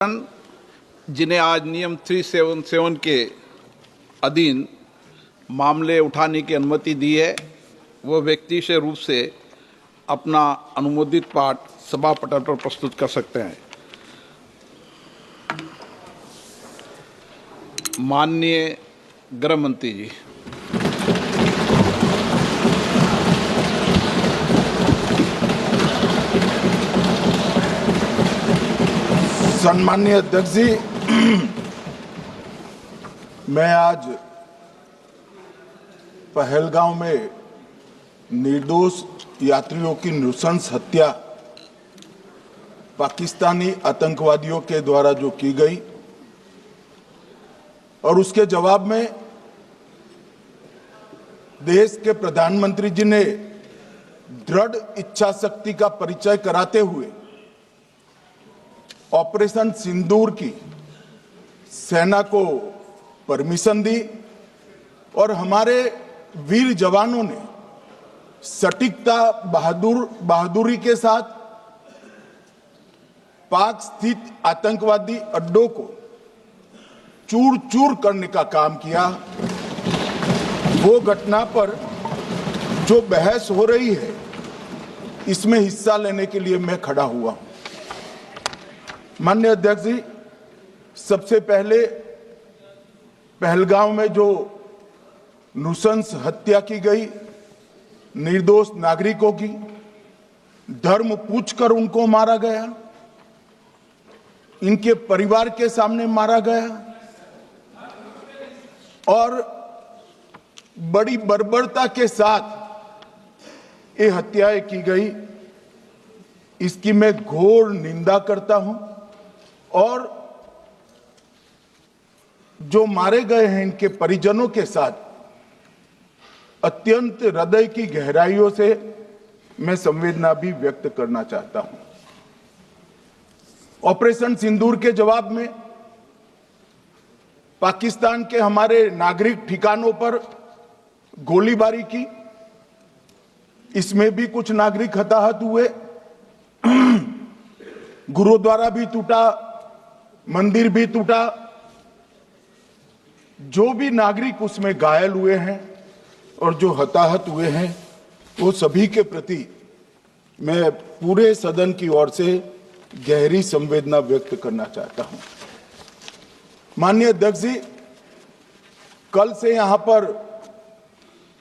जिन्हें आज नियम 377 के अधीन मामले उठाने की अनुमति दी है, वह व्यक्तिगत रूप से अपना अनुमोदित पाठ सभा पटल पर प्रस्तुत कर सकते हैं। माननीय गृह मंत्री जी। सम्माननीय अध्यक्ष जी, मैं आज पहलगांव में निर्दोष यात्रियों की नृशंस हत्या पाकिस्तानी आतंकवादियों के द्वारा जो की गई और उसके जवाब में देश के प्रधानमंत्री जी ने दृढ़ इच्छा शक्ति का परिचय कराते हुए ऑपरेशन सिंदूर की सेना को परमिशन दी और हमारे वीर जवानों ने सटीकता बहादुरी के साथ पाक स्थित आतंकवादी अड्डों को चूर चूर करने का काम किया। वो घटना पर जो बहस हो रही है, इसमें हिस्सा लेने के लिए मैं खड़ा हुआ हूं। माननीय अध्यक्ष जी, सबसे पहले पहलगांव में जो नृशंस हत्या की गई निर्दोष नागरिकों की, धर्म पूछकर उनको मारा गया, इनके परिवार के सामने मारा गया और बड़ी बर्बरता के साथ ये हत्याएं की गई, इसकी मैं घोर निंदा करता हूं। और जो मारे गए हैं इनके परिजनों के साथ अत्यंत हृदय की गहराइयों से मैं संवेदना भी व्यक्त करना चाहता हूं। ऑपरेशन सिंदूर के जवाब में पाकिस्तान के हमारे नागरिक ठिकानों पर गोलीबारी की, इसमें भी कुछ नागरिक हताहत हुए, गुरुद्वारा भी टूटा, मंदिर भी टूटा। जो भी नागरिक उसमें घायल हुए हैं और जो हताहत हुए हैं, वो सभी के प्रति मैं पूरे सदन की ओर से गहरी संवेदना व्यक्त करना चाहता हूं। माननीय अध्यक्ष जी, कल से यहां पर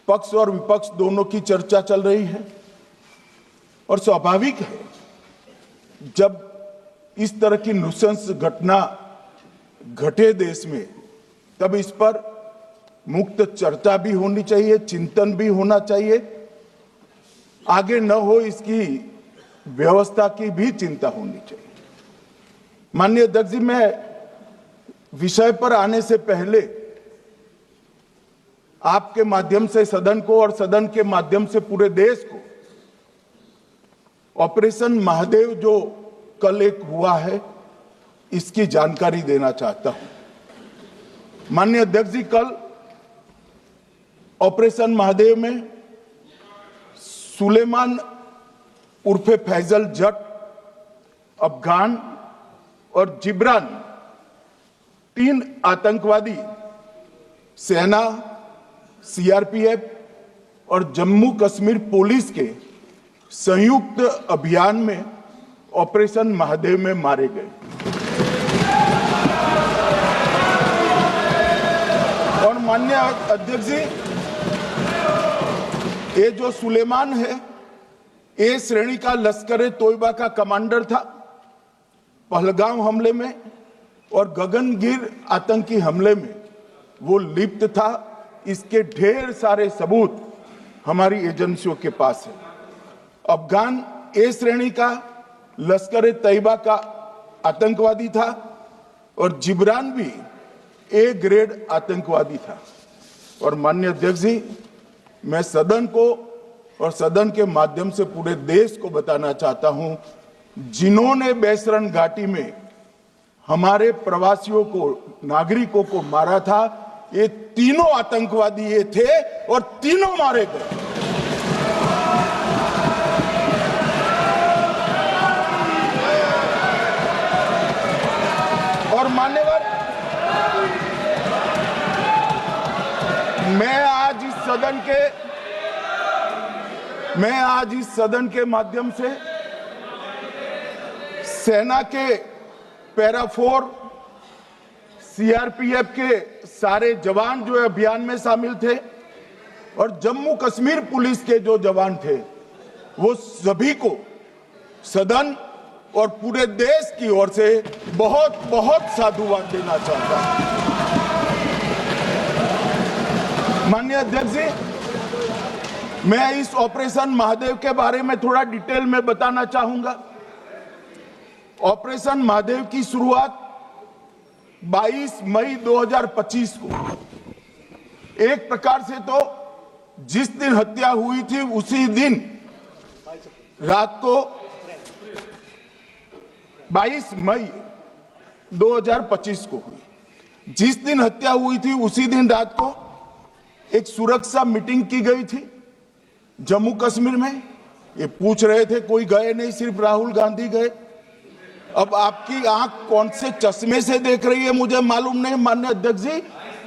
पक्ष और विपक्ष दोनों की चर्चा चल रही है और स्वाभाविक है, जब इस तरह की नृशंस घटना घटे देश में, तब इस पर मुक्त चर्चा भी होनी चाहिए, चिंतन भी होना चाहिए, आगे न हो इसकी व्यवस्था की भी चिंता होनी चाहिए। माननीय अध्यक्ष जी, मैं विषय पर आने से पहले आपके माध्यम से सदन को और सदन के माध्यम से पूरे देश को ऑपरेशन महादेव जो कल एक हुआ है, इसकी जानकारी देना चाहता हूं। माननीय अध्यक्ष जी, कल ऑपरेशन महादेव में सुलेमान उर्फे फैजल जट, अफगान और जिब्रान, 3 आतंकवादी सेना, सीआरपीएफ और जम्मू कश्मीर पुलिस के संयुक्त अभियान में ऑपरेशन महादेव में मारे गए। और माननीय अध्यक्ष जी, ये जो सुलेमान है, ए श्रेणी का लश्कर तोयबा का कमांडर था पहलगांव हमले में, और गगनगिर आतंकी हमले में वो लिप्त था। इसके ढेर सारे सबूत हमारी एजेंसियों के पास है। अफगान ए श्रेणी का लश्कर तैयबा का आतंकवादी था और जिब्रान भी ए ग्रेड आतंकवादी था। और माननीय अध्यक्ष जी, मैं सदन को और सदन के माध्यम से पूरे देश को बताना चाहता हूं, जिन्होंने बैसरन घाटी में हमारे प्रवासियों को, नागरिकों को मारा था, ये तीनों आतंकवादी ये थे और तीनों मारे गए। और मान्यवर, मैं आज इस सदन के माध्यम से सेना के पैरा 4 सीआरपीएफ के सारे जवान जो अभियान में शामिल थे और जम्मू कश्मीर पुलिस के जो जवान थे, वो सभी को सदन और पूरे देश की ओर से बहुत बहुत साधुवाद देना चाहता हूं। माननीय अध्यक्ष जी, मैं इस ऑपरेशन महादेव के बारे में थोड़ा डिटेल में बताना चाहूंगा। ऑपरेशन महादेव की शुरुआत 22 मई 2025 को, एक प्रकार से तो जिस दिन हत्या हुई थी उसी दिन रात को 22 मई 2025 को हुई। जिस दिन हत्या हुई थी उसी दिन रात को एक सुरक्षा मीटिंग की गई थी जम्मू कश्मीर में। ये पूछ रहे थे, कोई गए नहीं, सिर्फ राहुल गांधी गए। अब आपकी आंख कौन से चश्मे से देख रही है मुझे मालूम नहीं। माननीय अध्यक्ष जी,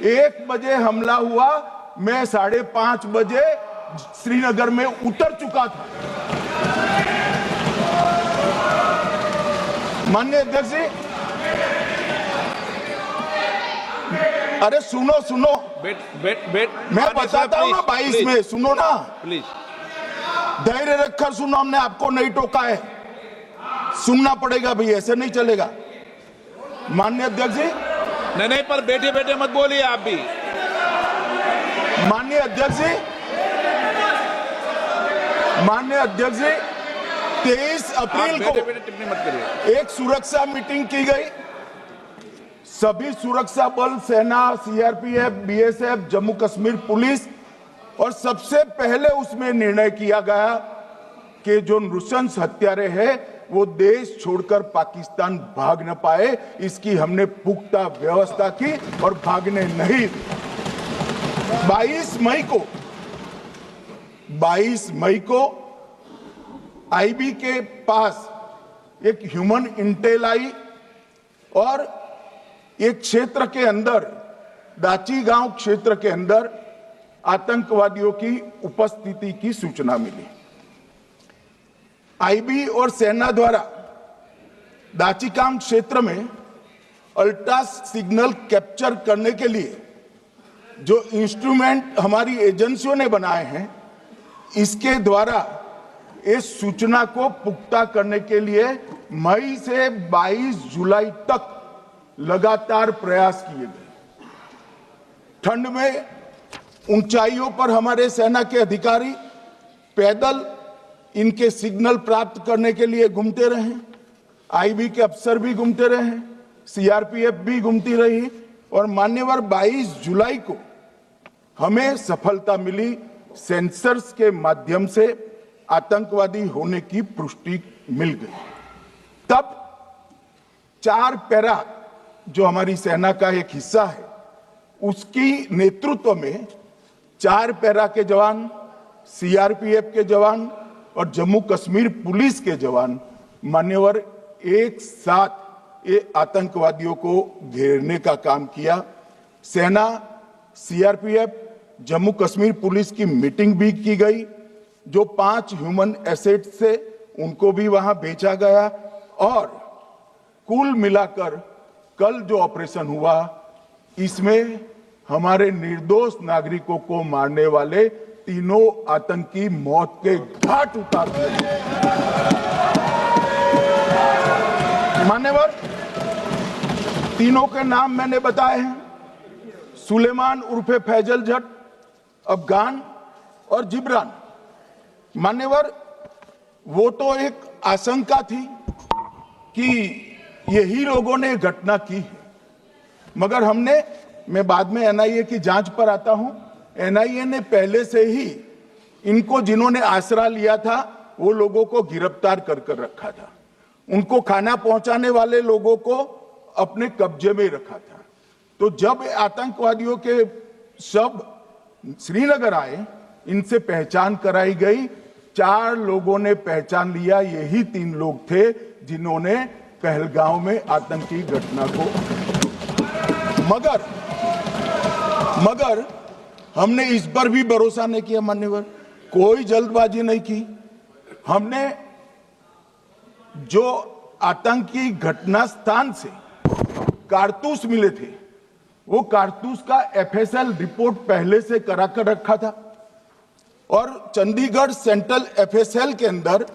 1 बजे हमला हुआ, मैं 5:30 बजे श्रीनगर में उतर चुका था। माननीय अध्यक्ष जी, अरे सुनो मैं बताता हूँ ना 22 में, सुनो ना प्लीज, धैर्य रखकर सुनो। हमने आपको नहीं टोका है, सुनना पड़ेगा भाई, ऐसे नहीं चलेगा। माननीय अध्यक्ष जी, नहीं, पर बैठे बैठे मत बोलिए आप भी। माननीय अध्यक्ष जी, 23 अप्रैल को टिप्पणी मत करिए। एक सुरक्षा मीटिंग की गई। सभी सुरक्षा बल, सेना, CRPF, BSF, Jammu Kashmir police, और सबसे पहले उसमें निर्णय किया गया कि जो नृशंस हत्यारे हैं वो देश छोड़कर पाकिस्तान भाग न पाए, इसकी हमने पुख्ता व्यवस्था की और भागने नहीं। 22 मई को आईबी के पास एक ह्यूमन इंटेल आई और एक क्षेत्र के अंदर, दाची गांव क्षेत्र के अंदर आतंकवादियों की उपस्थिति की सूचना मिली। आईबी और सेना द्वारा दाचीकाम क्षेत्र में अल्ट्रा सिग्नल कैप्चर करने के लिए जो इंस्ट्रूमेंट हमारी एजेंसियों ने बनाए हैं, इसके द्वारा इस सूचना को पुख्ता करने के लिए मई से 22 जुलाई तक लगातार प्रयास किए गए। ठंड में ऊंचाइयों पर हमारे सेना के अधिकारी पैदल इनके सिग्नल प्राप्त करने के लिए घूमते रहे, आईबी के अफसर भी घूमते रहे, सीआरपीएफ भी घूमती रही, और मान्यवर 22 जुलाई को हमें सफलता मिली। सेंसर्स के माध्यम से आतंकवादी होने की पुष्टि मिल गई। तब 4 पैरा जो हमारी सेना का एक हिस्सा है, उसकी नेतृत्व में 4 पैरा के जवान, सीआरपीएफ के जवान और जम्मू कश्मीर पुलिस के जवान मान्यवर एक साथ ये आतंकवादियों को घेरने का काम किया। सेना, सीआरपीएफ, जम्मू कश्मीर पुलिस की मीटिंग भी की गई। जो 5 ह्यूमन एसेट से उनको भी वहां भेजा गया, और कुल मिलाकर कल जो ऑपरेशन हुआ, इसमें हमारे निर्दोष नागरिकों को मारने वाले तीनों आतंकी मौत के घाट उतार दिए। मान्यवर, तीनों के नाम मैंने बताए हैं, सुलेमान उर्फे फैजल जट, अफगान और जिब्रान। मान्यवर, वो तो एक आशंका थी कि यही लोगों ने घटना की है, मगर मैं बाद में एनआईए की जांच पर आता हूं, एनआईए ने पहले से ही इनको, जिन्होंने आसरा लिया था, वो लोगों को गिरफ्तार कर रखा था। उनको खाना पहुंचाने वाले लोगों को अपने कब्जे में रखा था। तो जब आतंकवादियों के शव श्रीनगर आए, इनसे पहचान कराई गई। 4 लोगों ने पहचान लिया, यही 3 लोग थे जिन्होंने पहलगांव में आतंकी घटना को। मगर हमने इस पर भी भरोसा नहीं किया मान्यवर, कोई जल्दबाजी नहीं की। हमने जो आतंकी घटना स्थान से कारतूस मिले थे, वो कारतूस का एफएसएल रिपोर्ट पहले से करा कर रखा था और चंडीगढ़ सेंट्रल एफएसएल के अंदर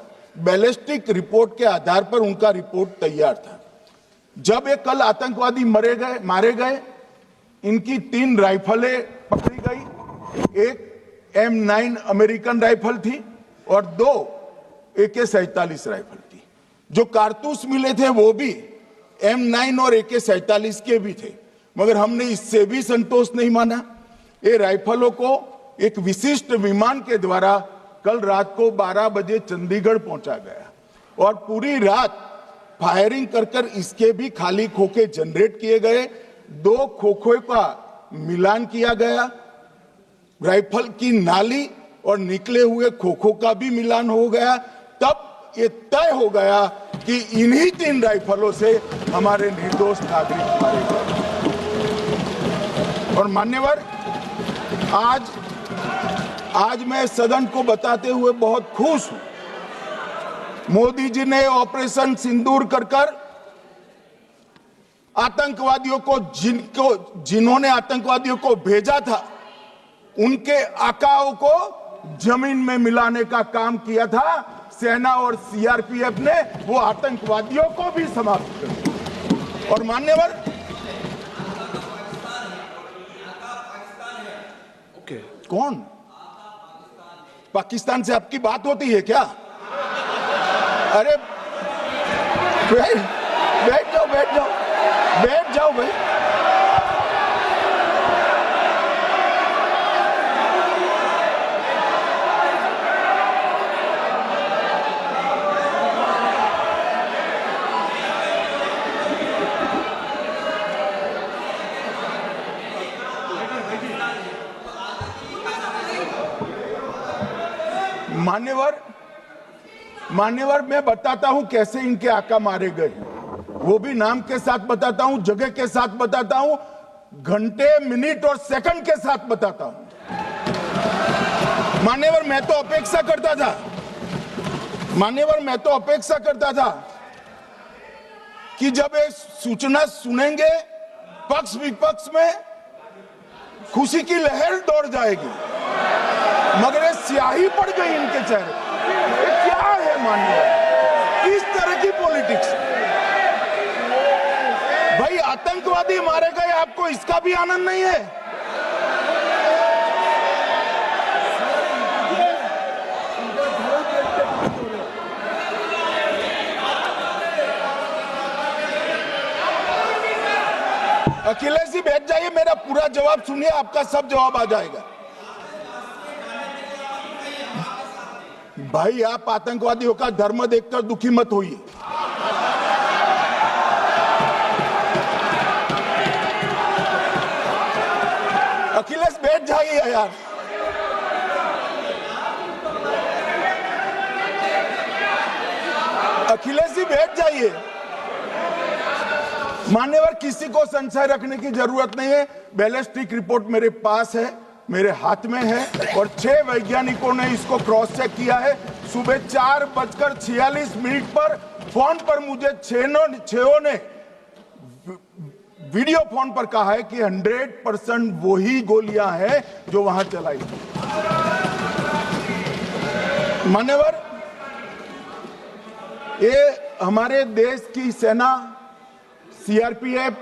बैलिस्टिक रिपोर्ट के आधार पर उनका रिपोर्ट तैयार था। जब ये कल आतंकवादी मारे गए, इनकी 3 राइफलें पकड़ी गई। एक M9 अमेरिकन राइफल थी और 2 AK-47 राइफल थी। जो कारतूस मिले थे वो भी M9 और AK-47 के भी थे, मगर हमने इससे भी संतोष नहीं माना। ये राइफलों को एक विशिष्ट विमान के द्वारा कल रात को 12 बजे चंडीगढ़ पहुंचा गया और पूरी रात फायरिंग कर इसके भी खाली खोखे जनरेट किए गए। 2 खोखों का मिलान किया गया, राइफल की नाली और निकले हुए खोखों का भी मिलान हो गया। तब ये तय हो गया कि इन्हीं 3 राइफलों से हमारे निर्दोष नागरिक मारे गए। और मान्यवर, आज मैं सदन को बताते हुए बहुत खुश हूं। मोदी जी ने ऑपरेशन सिंदूर कर आतंकवादियों को जिन्होंने आतंकवादियों को भेजा था, उनके आकाओं को जमीन में मिलाने का काम किया था। सेना और सीआरपीएफ ने वो आतंकवादियों को भी समाप्त कर दिया। और मान्यवर, कौन पाकिस्तान से आपकी बात होती है क्या? अरे बैठ जाओ भाई। मान्यवर, मैं बताता हूं कैसे इनके आका मारे गए, वो भी नाम के साथ बताता हूं, जगह के साथ बताता हूं, घंटे, मिनट और सेकंड के साथ बताता हूं। मान्यवर, मैं तो अपेक्षा करता था कि जब ये सूचना सुनेंगे पक्ष विपक्ष में खुशी की लहर दौड़ जाएगी, मगर ये स्याही पड़ गई इनके चेहरे। ये क्या है मान्यवर, किस तरह की पॉलिटिक्स? भाई आतंकवादी मारे गए, आपको इसका भी आनंद नहीं है? अखिलेश जी बैठ जाइए, मेरा पूरा जवाब सुनिए, आपका सब जवाब आ जाएगा। भाई आप आतंकवादियों का धर्म देखकर दुखी मत होइए। अखिलेश बैठ जाइए यार। अखिलेश जी बैठ जाइए। मान्यवर, किसी को संशय रखने की जरूरत नहीं है। बैलिस्टिक रिपोर्ट मेरे पास है, मेरे हाथ में है और 6 वैज्ञानिकों ने इसको क्रॉस चेक किया है। सुबह 4:46 पर फोन पर मुझे 6 ने वीडियो फोन पर कहा है कि 100% वही गोलियां हैं जो वहां चलाई। मान्यवर, ये हमारे देश की सेना, सीआरपीएफ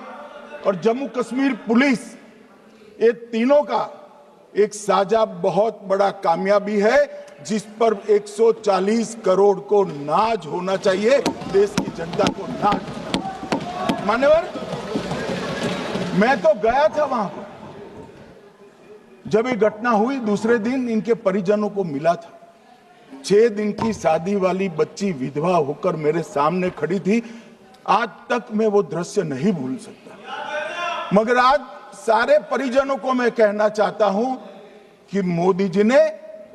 और जम्मू कश्मीर पुलिस, ये तीनों का एक साझा बहुत बड़ा कामयाबी है, जिस पर 140 करोड़ को नाज होना चाहिए, देश की जनता को नाज। मान्यवर, मैं तो गया था वहां पर जब ये घटना हुई। दूसरे दिन इनके परिजनों को मिला था। 6 दिन की शादी वाली बच्ची विधवा होकर मेरे सामने खड़ी थी। आज तक मैं वो दृश्य नहीं भूल सकता। मगर आज सारे परिजनों को मैं कहना चाहता हूं कि मोदी जी ने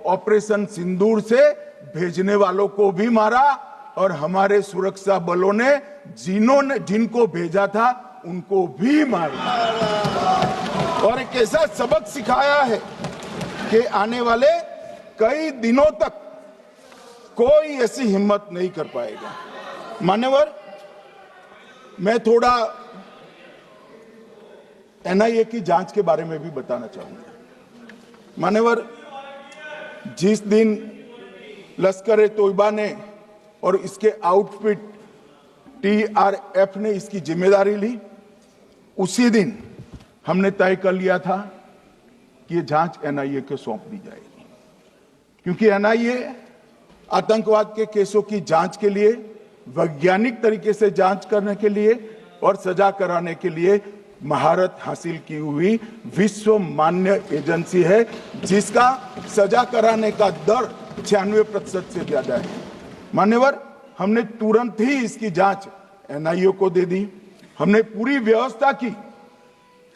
ऑपरेशन सिंदूर से भेजने वालों को भी मारा और हमारे सुरक्षा बलों ने जिनको भेजा था उनको भी मारा और एक ऐसा सबक सिखाया है कि आने वाले कई दिनों तक कोई ऐसी हिम्मत नहीं कर पाएगा। मान्यवर, मैं थोड़ा एनआईए की जांच के बारे में भी बताना चाहूंगा। मान्यवर, जिस दिन लश्कर-ए तोयबा ने और इसके आउटफिट टीआरएफ ने इसकी जिम्मेदारी ली, उसी दिन हमने तय कर लिया था कि ये जांच एनआईए को सौंप दी जाएगी, क्योंकि एनआईए आतंकवाद के केसों की जांच के लिए, वैज्ञानिक तरीके से जांच करने के लिए और सजा कराने के लिए महारत हासिल की हुई विश्व मान्य एजेंसी है, जिसका सजा कराने का दर 96% से ज्यादा है। मान्यवर, हमने तुरंत ही इसकी जांच एनआईए को दे दी। हमने पूरी व्यवस्था की।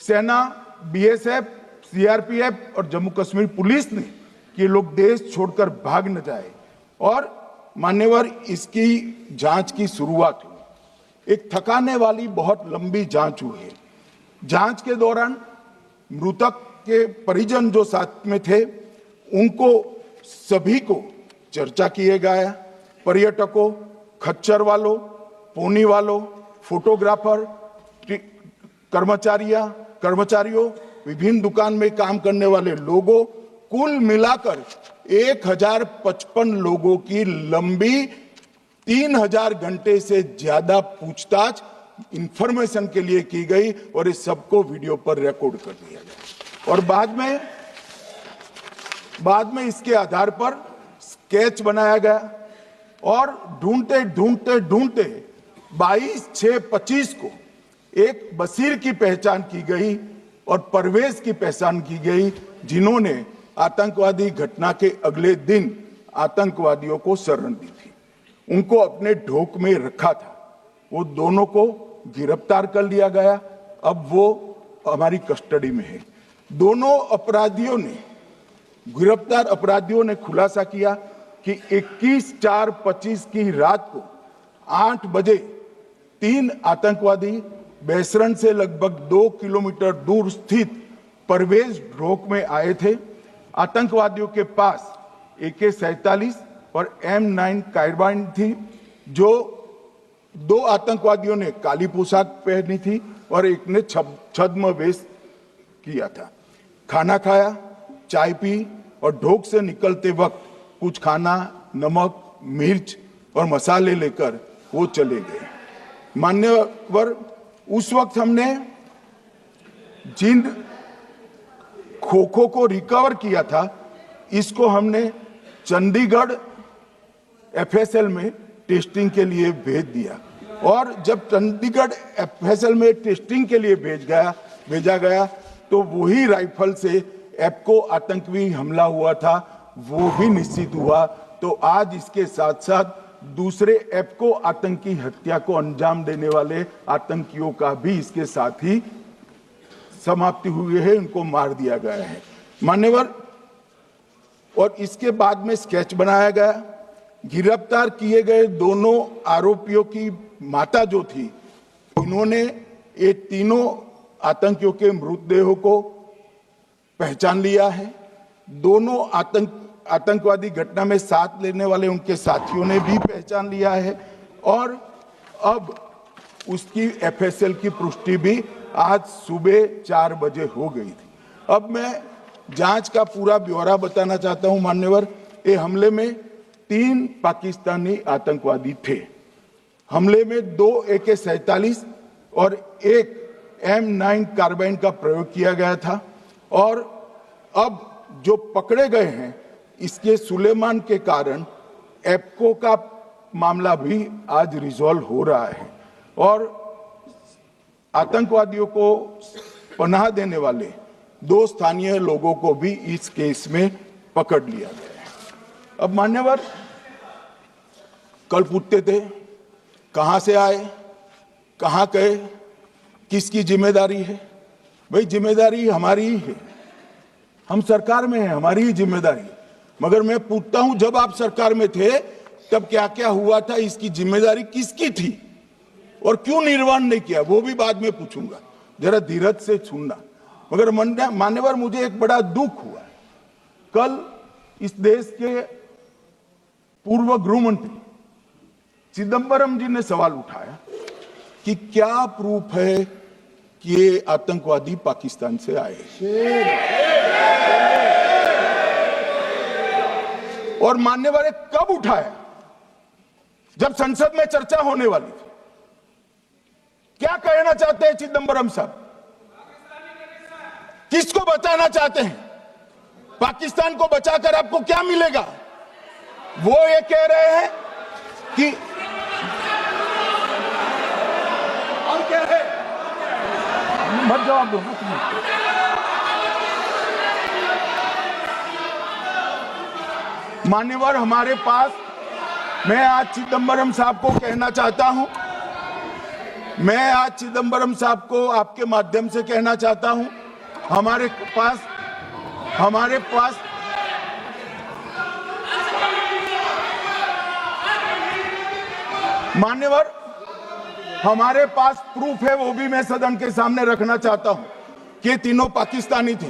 सेना, बीएसएफ, सीआरपीएफ और जम्मू कश्मीर पुलिस ने कि लोग देश छोड़कर भाग न जाए। और मान्यवर, इसकी जांच की शुरुआत हुई। एक थकाने वाली बहुत लंबी जांच हुई है। जांच के दौरान मृतक के परिजन जो साथ में थे, उनको सभी को चर्चा किए गया। पर्यटकों, खच्चर वालों, पोनी वालों, फोटोग्राफर, कर्मचारियों, विभिन्न दुकान में काम करने वाले लोगों, कुल मिलाकर 1055 लोगों की लंबी 3000 घंटे से ज्यादा पूछताछ इंफॉर्मेशन के लिए की गई और इस सबको वीडियो पर रिकॉर्ड कर दिया गया। और बाद में इसके आधार पर स्केच बनाया गया और ढूंढते 22/6/25 को एक बशीर की पहचान की गई और परवेज की पहचान की गई, जिन्होंने आतंकवादी घटना के अगले दिन आतंकवादियों को शरण दी थी। उनको अपने ढोक में रखा था। वो दोनों को गिरफ्तार कर लिया गया। अब वो हमारी कस्टडी में है। दोनों गिरफ्तार अपराधियों ने खुलासा किया कि 21/4/25 की रात को 8 बजे 3 आतंकवादी बेसरन से लगभग 2 किलोमीटर दूर स्थित परवेज ढोक में आए थे। आतंकवादियों के पास AK-47 और M9 कार्बाइन थी। जो 2 आतंकवादियों ने काली पोशाक पहनी थी और एक ने छद्म वेश किया था। खाना खाया, चाय पी और ढोक से निकलते वक्त कुछ खाना, नमक, मिर्च और मसाले लेकर वो चले गए। मान्यवर, उस वक्त हमने जिन खोखो को रिकवर किया था, इसको हमने चंडीगढ़ FSL में टेस्टिंग के लिए भेज दिया। और जब चंडीगढ़ FSL में टेस्टिंग के लिए भेजा गया तो वही राइफल से एप्को आतंकी हमला हुआ था, वो भी निश्चित हुआ। तो आज इसके साथ साथ दूसरे एप्को आतंकी हत्या को अंजाम देने वाले आतंकियों का भी इसके साथ ही समाप्ति हुई है, उनको मार दिया गया है। मान्यवर, और इसके बाद में स्केच बनाया गया। गिरफ्तार किए गए दोनों आरोपियों की माता जो थी, इन्होंने ये तीनों आतंकियों के मृतदेहों को पहचान लिया है। दोनों आतंकवादी घटना में साथ लेने वाले उनके साथियों ने भी पहचान लिया है। और अब उसकी FSL की पुष्टि भी आज सुबह 4 बजे हो गई थी। अब मैं जांच का पूरा ब्यौरा बताना चाहता हूं। मान्यवर, ये हमले में 3 पाकिस्तानी आतंकवादी थे। हमले में 2 AK-47 और 1 M9 कार्बाइन का प्रयोग किया गया था। और अब जो पकड़े गए हैं, इसके सुलेमान के कारण एप्को का मामला भी आज रिजॉल्व हो रहा है और आतंकवादियों को पनाह देने वाले 2 स्थानीय लोगों को भी इस केस में पकड़ लिया गया है। अब मान्यवर, कल पूछते थे कहां से आए, कहां गए, किसकी जिम्मेदारी है। भाई, जिम्मेदारी हमारी ही है। हम सरकार में हैं, हमारी ही जिम्मेदारी है। मगर मैं पूछता हूं, जब आप सरकार में थे तब क्या क्या हुआ था, इसकी जिम्मेदारी किसकी थी और क्यों निर्वहन नहीं किया, वो भी बाद में पूछूंगा, जरा धीरज से सुनना। मगर मान्यवर, मुझे एक बड़ा दुख हुआ। कल इस देश के पूर्व गृह मंत्री चिदंबरम जी ने सवाल उठाया कि क्या प्रूफ है कि ये आतंकवादी पाकिस्तान से आए, और मान्यवर कब उठाया? जब संसद में चर्चा होने वाली थी। क्या कहना चाहते हैं चिदंबरम साहब? किसको बचाना चाहते हैं? पाकिस्तान को बचाकर आपको क्या मिलेगा? वो ये कह रहे हैं कि और क्या है, मत जवाब दो। मान्यवर, हमारे पास, मैं आज चिदंबरम साहब को कहना चाहता हूं, मैं आज चिदंबरम साहब को आपके माध्यम से कहना चाहता हूं, हमारे पास मान्यवर, हमारे पास प्रूफ है, वो भी मैं सदन के सामने रखना चाहता हूं कि तीनों पाकिस्तानी थे।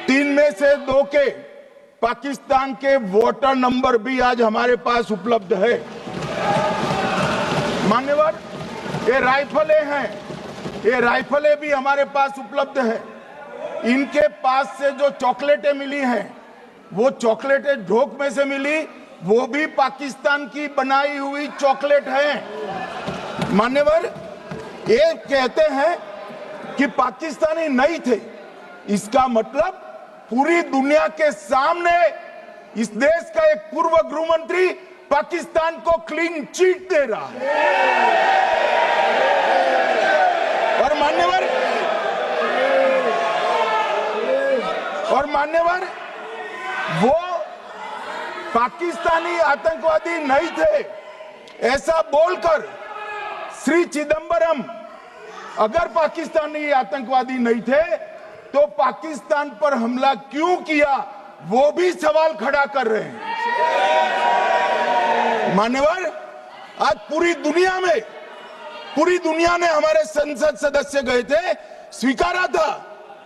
3 में से 2 के पाकिस्तान के वोटर नंबर भी आज हमारे पास उपलब्ध है। मान्यवर, ये राइफलें हैं, ये राइफलें भी हमारे पास उपलब्ध है। इनके पास से जो चॉकलेटें मिली हैं, वो चॉकलेटें ढोक में से मिली, वो भी पाकिस्तान की बनाई हुई चॉकलेट है। मान्यवर, ये कहते हैं कि पाकिस्तानी नहीं थे, इसका मतलब पूरी दुनिया के सामने इस देश का एक पूर्व गृह मंत्री पाकिस्तान को क्लीन चिट दे रहा है। और मान्यवर, वो पाकिस्तानी आतंकवादी नहीं थे, ऐसा बोलकर श्री चिदंबरम अगर पाकिस्तानी आतंकवादी नहीं थे तो पाकिस्तान पर हमला क्यों किया, वो भी सवाल खड़ा कर रहे हैं। मान्यवर, आज पूरी दुनिया ने हमारे संसद सदस्य गए थे, स्वीकारा था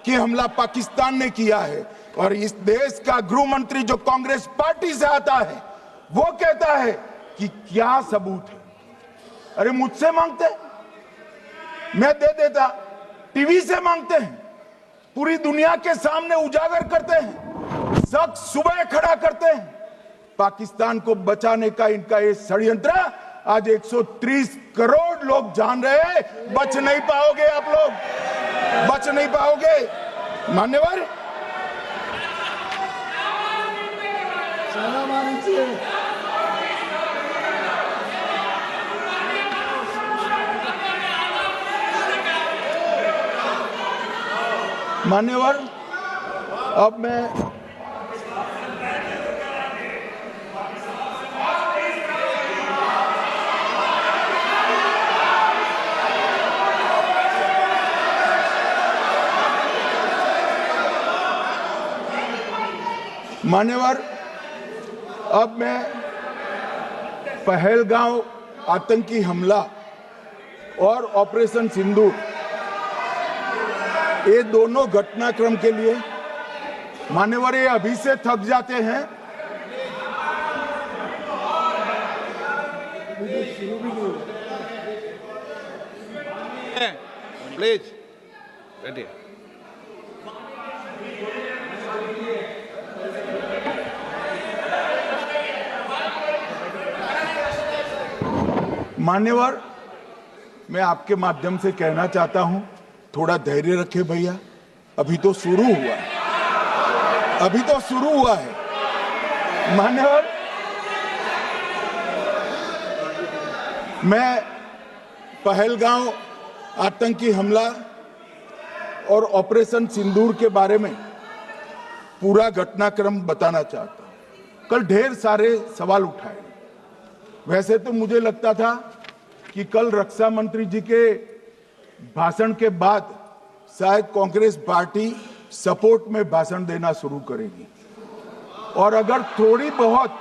कि हमला पाकिस्तान ने किया है, और इस देश का गृह मंत्री जो कांग्रेस पार्टी से आता है, वो कहता है कि क्या सबूत है। अरे मुझसे मांगते, मैं दे देता, टीवी से मांगते हैं, पूरी दुनिया के सामने उजागर करते हैं, शख्स सुबह खड़ा करते हैं। पाकिस्तान को बचाने का इनका ये षड्यंत्र आज 130 करोड़ लोग जान रहे हैं। बच नहीं पाओगे आप लोग, बच नहीं पाओगे। मान्यवर, मान्यवर, अब मैं पहलगांव आतंकी हमला और ऑपरेशन सिंदूर, ये दोनों घटनाक्रम के लिए मान्यवर ये अभी से थक जाते हैं। Please ready. मान्यवर, मैं आपके माध्यम से कहना चाहता हूं, थोड़ा धैर्य रखे भैया, अभी तो शुरू हुआ है, अभी तो शुरू हुआ है। मान्यवर, मैं पहलगांव आतंकी हमला और ऑपरेशन सिंदूर के बारे में पूरा घटनाक्रम बताना चाहता हूं। कल ढेर सारे सवाल उठाए। वैसे तो मुझे लगता था कि कल रक्षा मंत्री जी के भाषण के बाद शायद कांग्रेस पार्टी सपोर्ट में भाषण देना शुरू करेगी, और अगर थोड़ी बहुत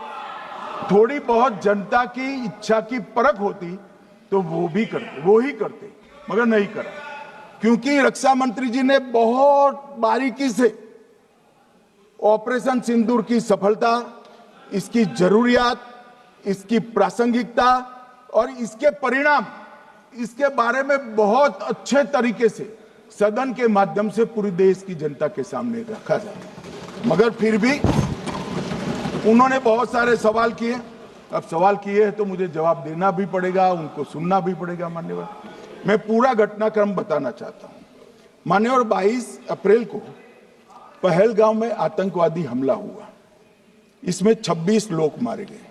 थोड़ी बहुत जनता की इच्छा की परख होती तो वो ही करते, मगर नहीं करा, क्योंकि रक्षा मंत्री जी ने बहुत बारीकी से ऑपरेशन सिंदूर की सफलता, इसकी जरूरियात, इसकी प्रासंगिकता और इसके परिणाम, इसके बारे में बहुत अच्छे तरीके से सदन के माध्यम से पूरी देश की जनता के सामने रखा जाए। मगर फिर भी उन्होंने बहुत सारे सवाल किए। अब सवाल किए हैं तो मुझे जवाब देना भी पड़ेगा, उनको सुनना भी पड़ेगा। मान्यवर, मैं पूरा घटनाक्रम बताना चाहता हूं। मान्यवर, 22 अप्रैल को पहलगांव में आतंकवादी हमला हुआ। इसमें 26 लोग मारे गए,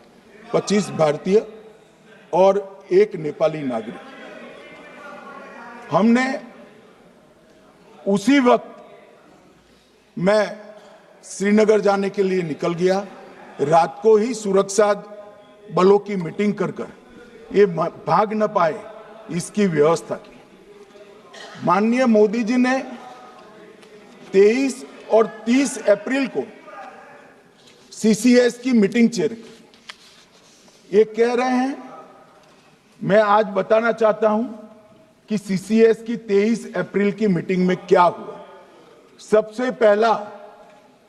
25 भारतीय और 1 नेपाली नागरिक। हमने उसी वक्त मैं श्रीनगर जाने के लिए निकल गया। रात को ही सुरक्षा बलों की मीटिंग कर ये भाग न पाए इसकी व्यवस्था की। माननीय मोदी जी ने 23 और 30 अप्रैल को सीसीएस की मीटिंग चेयर की। ये कह रहे हैं, मैं आज बताना चाहता हूं कि सीसीएस की 23 अप्रैल की मीटिंग में क्या हुआ। सबसे पहला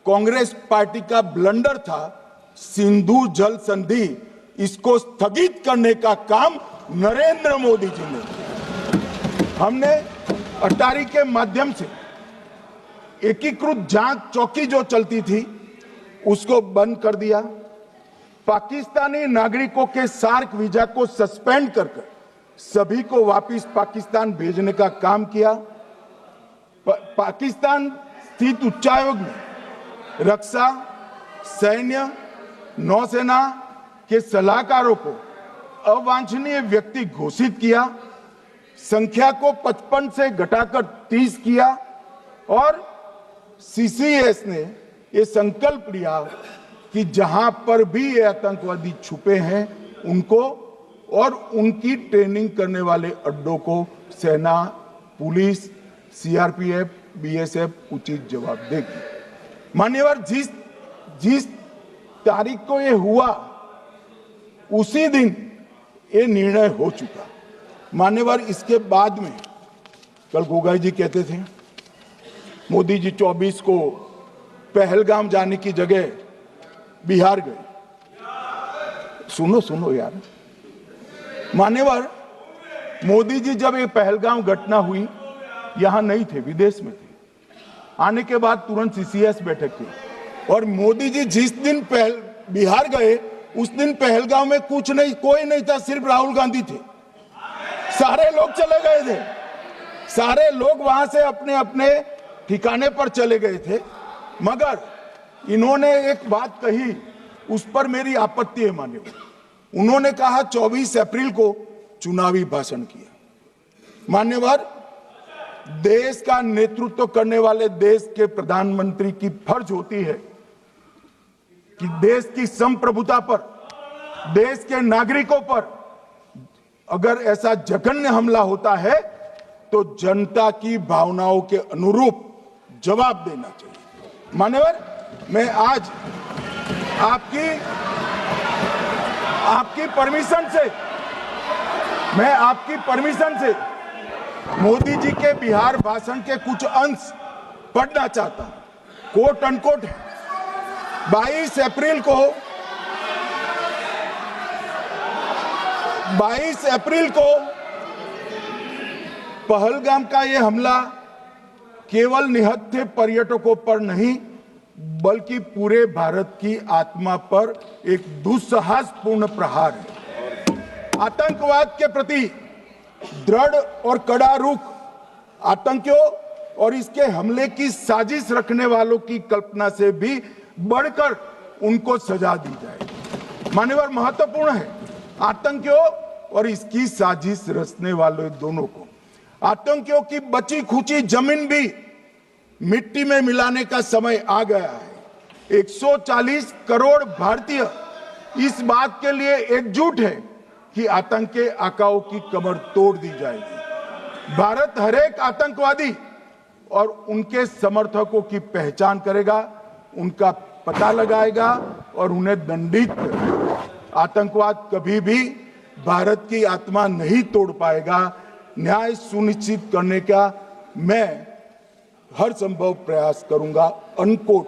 कांग्रेस पार्टी का ब्लंडर था सिंधु जल संधि, इसको स्थगित करने का काम नरेंद्र मोदी जी ने किया। हमने अटारी के माध्यम से एकीकृत जांच चौकी जो चलती थी उसको बंद कर दिया। पाकिस्तानी नागरिकों के सार्क वीजा को सस्पेंड कर सभी को वापस पाकिस्तान भेजने का काम किया। पाकिस्तान स्थित उच्चायोग ने रक्षा, सैन्य, नौसेना के सलाहकारों को अवांछनीय व्यक्ति घोषित किया, संख्या को 55 से घटाकर 30 किया और सीसीएस ने ये संकल्प लिया कि जहां पर भी ये आतंकवादी छुपे हैं उनको और उनकी ट्रेनिंग करने वाले अड्डों को सेना, पुलिस, सीआरपीएफ, बीएसएफ उचित जवाब देगी। मान्यवर, जिस तारीख को ये हुआ उसी दिन ये निर्णय हो चुका। मान्यवर, इसके बाद में कल गोगाई जी कहते थे मोदी जी 24 को पहलगाम जाने की जगह बिहार गए। सुनो यार। मान्यवर, मोदी जी जब ये पहलगाम घटना हुई यहां नहीं थे, विदेश में थे। आने के बाद तुरंत सीसीएस बैठक की और मोदी जी जिस दिन बिहार गए उस दिन पहलगाम में कुछ नहीं, कोई नहीं था, सिर्फ राहुल गांधी थे। सारे लोग चले गए थे, सारे लोग वहां से अपने अपने ठिकाने पर चले गए थे। मगर इन्होंने एक बात कही, उस पर मेरी आपत्ति है। मान्यवर, उन्होंने कहा 24 अप्रैल को चुनावी भाषण किया। मान्यवर, देश का नेतृत्व करने वाले देश के प्रधानमंत्री की फर्ज होती है कि देश की संप्रभुता पर, देश के नागरिकों पर अगर ऐसा जघन्य हमला होता है तो जनता की भावनाओं के अनुरूप जवाब देना चाहिए। मान्यवर, मैं आज आपकी परमिशन से मोदी जी के बिहार भाषण के कुछ अंश पढ़ना चाहता हूं। कोट अनकोट है। 22 अप्रैल को पहलगाम का यह हमला केवल निहत्थे पर्यटकों पर नहीं बल्कि पूरे भारत की आत्मा पर एक दुस्साहसपूर्ण प्रहार है। आतंकवाद के प्रति दृढ़ और कड़ा रुख, आतंकियों और इसके हमले की साजिश रखने वालों की कल्पना से भी बढ़कर उनको सजा दी जाए। मान्यवर, महत्वपूर्ण है आतंकियों और इसकी साजिश रचने वाले दोनों को। आतंकियों की बची खुची जमीन भी मिट्टी में मिलाने का समय आ गया है। 140 करोड़ भारतीय इस बात के लिए एकजुट है कि आतंक के आकाओं की कमर तोड़ दी जाएगी। भारत हर एक आतंकवादी और उनके समर्थकों की पहचान करेगा, उनका पता लगाएगा और उन्हें दंडित करेगा। आतंकवाद कभी भी भारत की आत्मा नहीं तोड़ पाएगा। न्याय सुनिश्चित करने का मैं हर संभव प्रयास करूंगा। अनकोट।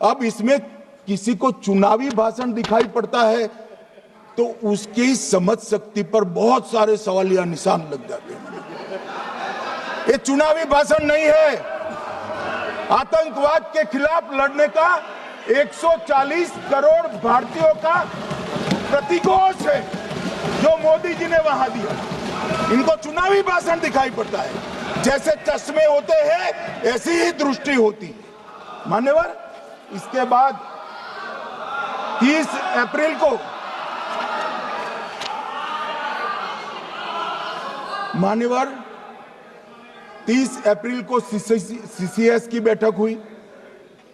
अब इसमें किसी को चुनावी भाषण दिखाई पड़ता है तो उसकी समझ शक्ति पर बहुत सारे सवालिया निशान लग जाते हैं। ये चुनावी भाषण नहीं है, आतंकवाद के खिलाफ लड़ने का 140 करोड़ भारतीयों का प्रतिघोष है जो मोदी जी ने वहां दिया। इनको चुनावी भाषण दिखाई पड़ता है। जैसे चश्मे होते हैं ऐसी ही दृष्टि होती है। मान्यवर, इसके बाद 30 अप्रैल को मान्यवर 30 अप्रैल को सीसीएस की बैठक हुई,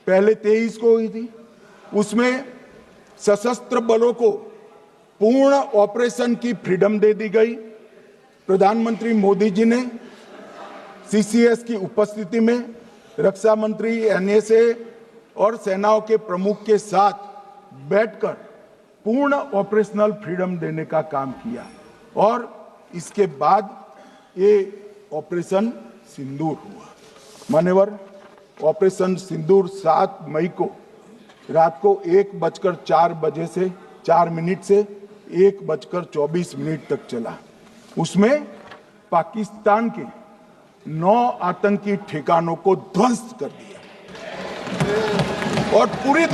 पहले 23 को हुई थी। उसमें सशस्त्र बलों को पूर्ण ऑपरेशन की फ्रीडम दे दी गई। प्रधानमंत्री मोदी जी ने सीसीएस की उपस्थिति में रक्षा मंत्री, एनएसए और सेनाओं के प्रमुख के साथ बैठकर पूर्ण ऑपरेशनल फ्रीडम देने का काम किया और इसके बाद ये ऑपरेशन सिंदूर हुआ। मान्यवर, ऑपरेशन सिंदूर 7 मई को रात को 1:04 से 4 मिनट से 1:24 तक चला। उसमें पाकिस्तान के 9 आतंकी ठिकानों को ध्वस्त कर दिया और पूरी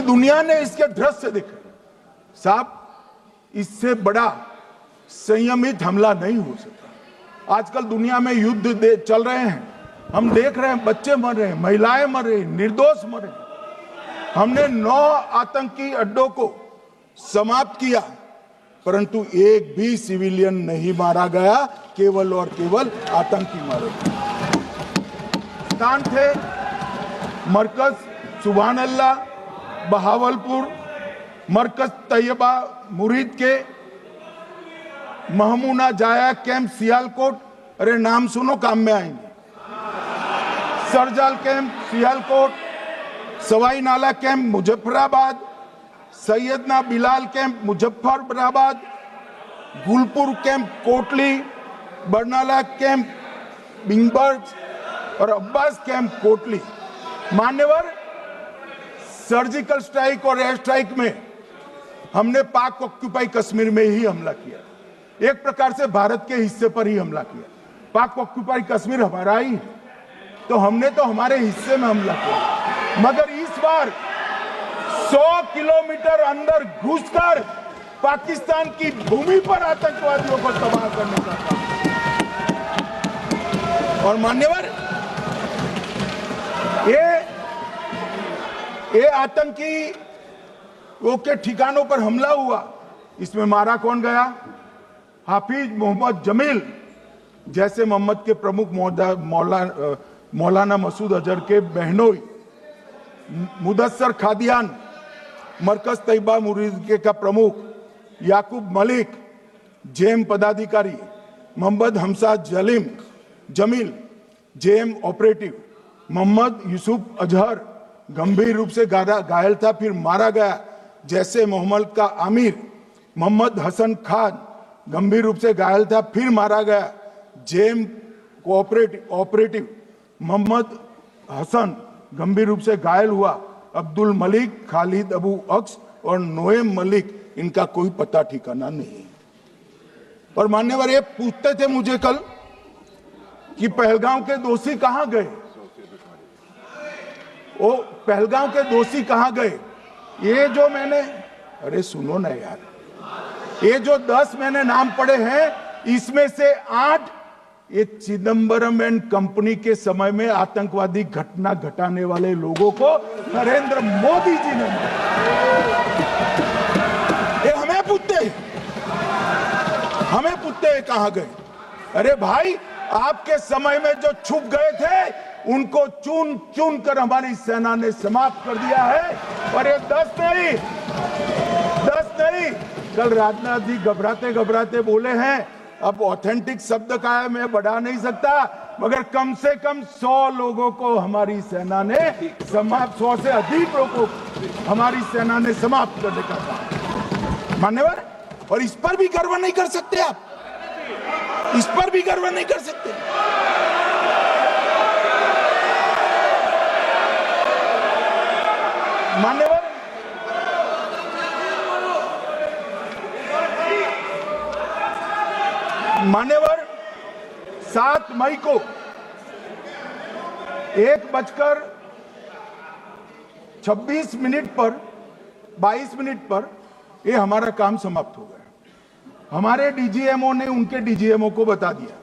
दुनिया ने इसके दृश्य देखे। साहब, इससे बड़ा संयमित हमला नहीं हो सकता। आजकल दुनिया में युद्ध चल रहे हैं, हम देख रहे हैं, बच्चे मर रहे हैं, महिलाएं मर रही, निर्दोष मर रहे। हमने 9 आतंकी अड्डों को समाप्त किया, परंतु एक भी सिविलियन नहीं मारा गया, केवल और केवल आतंकी मारे गए। स्थान थे मरकज सुभान अल्लाह बहावलपुर, मरकज तैयबा मुरीद के, महमूना जाया कैंप सियालकोट, अरे नाम सुनो काम में आएंगे, सरजाल camp Sialkot, Sawai Nala camp Muzaffarabad, Syedna Bilal camp Muzaffarabad, Gulpur camp Kotli, Barnala camp बिंगबर्ग और अब्बास कैंप कोटली। मान्यवर, सर्जिकल स्ट्राइक और एयर स्ट्राइक में हमने पाक ऑक्यूपाई कश्मीर में ही हमला किया, एक प्रकार से भारत के हिस्से पर ही हमला किया। पाक ऑक्यूपाई कश्मीर हमारा ही, तो हमने तो हमारे हिस्से में हमला किया, मगर इस बार 100 किलोमीटर अंदर घुसकर पाकिस्तान की भूमि पर आतंकवादियों को तबाह करने का काम। और मान्यवर, ये आतंकी के ठिकानों पर हमला हुआ, इसमें मारा कौन गया? हाफिज मोहम्मद जमील जैसे मोहम्मद के प्रमुख मौलाना मसूद अजहर के बहनोई, मुदस्सर खादियान मरकज तैयबा मुरीद का प्रमुख, याकूब मलिक जेएम पदाधिकारी, मोहम्मद हमसा जमील जेएम ऑपरेटिव, मोहम्मद यूसुफ अजहर गंभीर रूप से घायल था, फिर मारा गया। जैसे मोहम्मद का आमिर मोहम्मद हसन खान गंभीर रूप से घायल था, फिर मारा गया। जेएम ऑपरेटिव मोहम्मद हसन गंभीर रूप से घायल हुआ। अब्दुल मलिक, खालिद अबू अक्स और नोएम मलिक, इनका कोई पता ठिकाना नहीं। और मान्यवर, ये पूछते थे मुझे कल कि पहलगांव के दोषी कहां गए, वो पहलगांव के दोषी कहां गए? ये जो मैंने, अरे सुनो ना यार, ये जो 10 मैंने नाम पढ़े हैं, इसमें से 8 ये चिदम्बरम एंड कंपनी के समय में आतंकवादी घटना घटाने वाले लोगों को नरेंद्र मोदी जी ने मारा। ये हमें पूछते कहां गए? अरे भाई, आपके समय में जो छुप गए थे उनको चुन चुन कर हमारी सेना ने समाप्त कर दिया है। और ये 10 नहीं, कल राजनाथ जी घबराते बोले हैं, अब ऑथेंटिक शब्द का है, मैं बढ़ा नहीं सकता, मगर कम से कम 100 लोगों को हमारी सेना ने समाप्त, 100 से अधिक लोगों को हमारी सेना ने समाप्त करने का काम। मान्यवर, और इस पर भी गर्व नहीं कर सकते आप, इस पर भी गर्व नहीं कर सकते। मान्यवर, मान्यवर 7 मई को 1:26 पर 22 मिनट पर ये हमारा काम समाप्त हो गया। हमारे डीजीएमओ ने उनके डीजीएमओ को बता दिया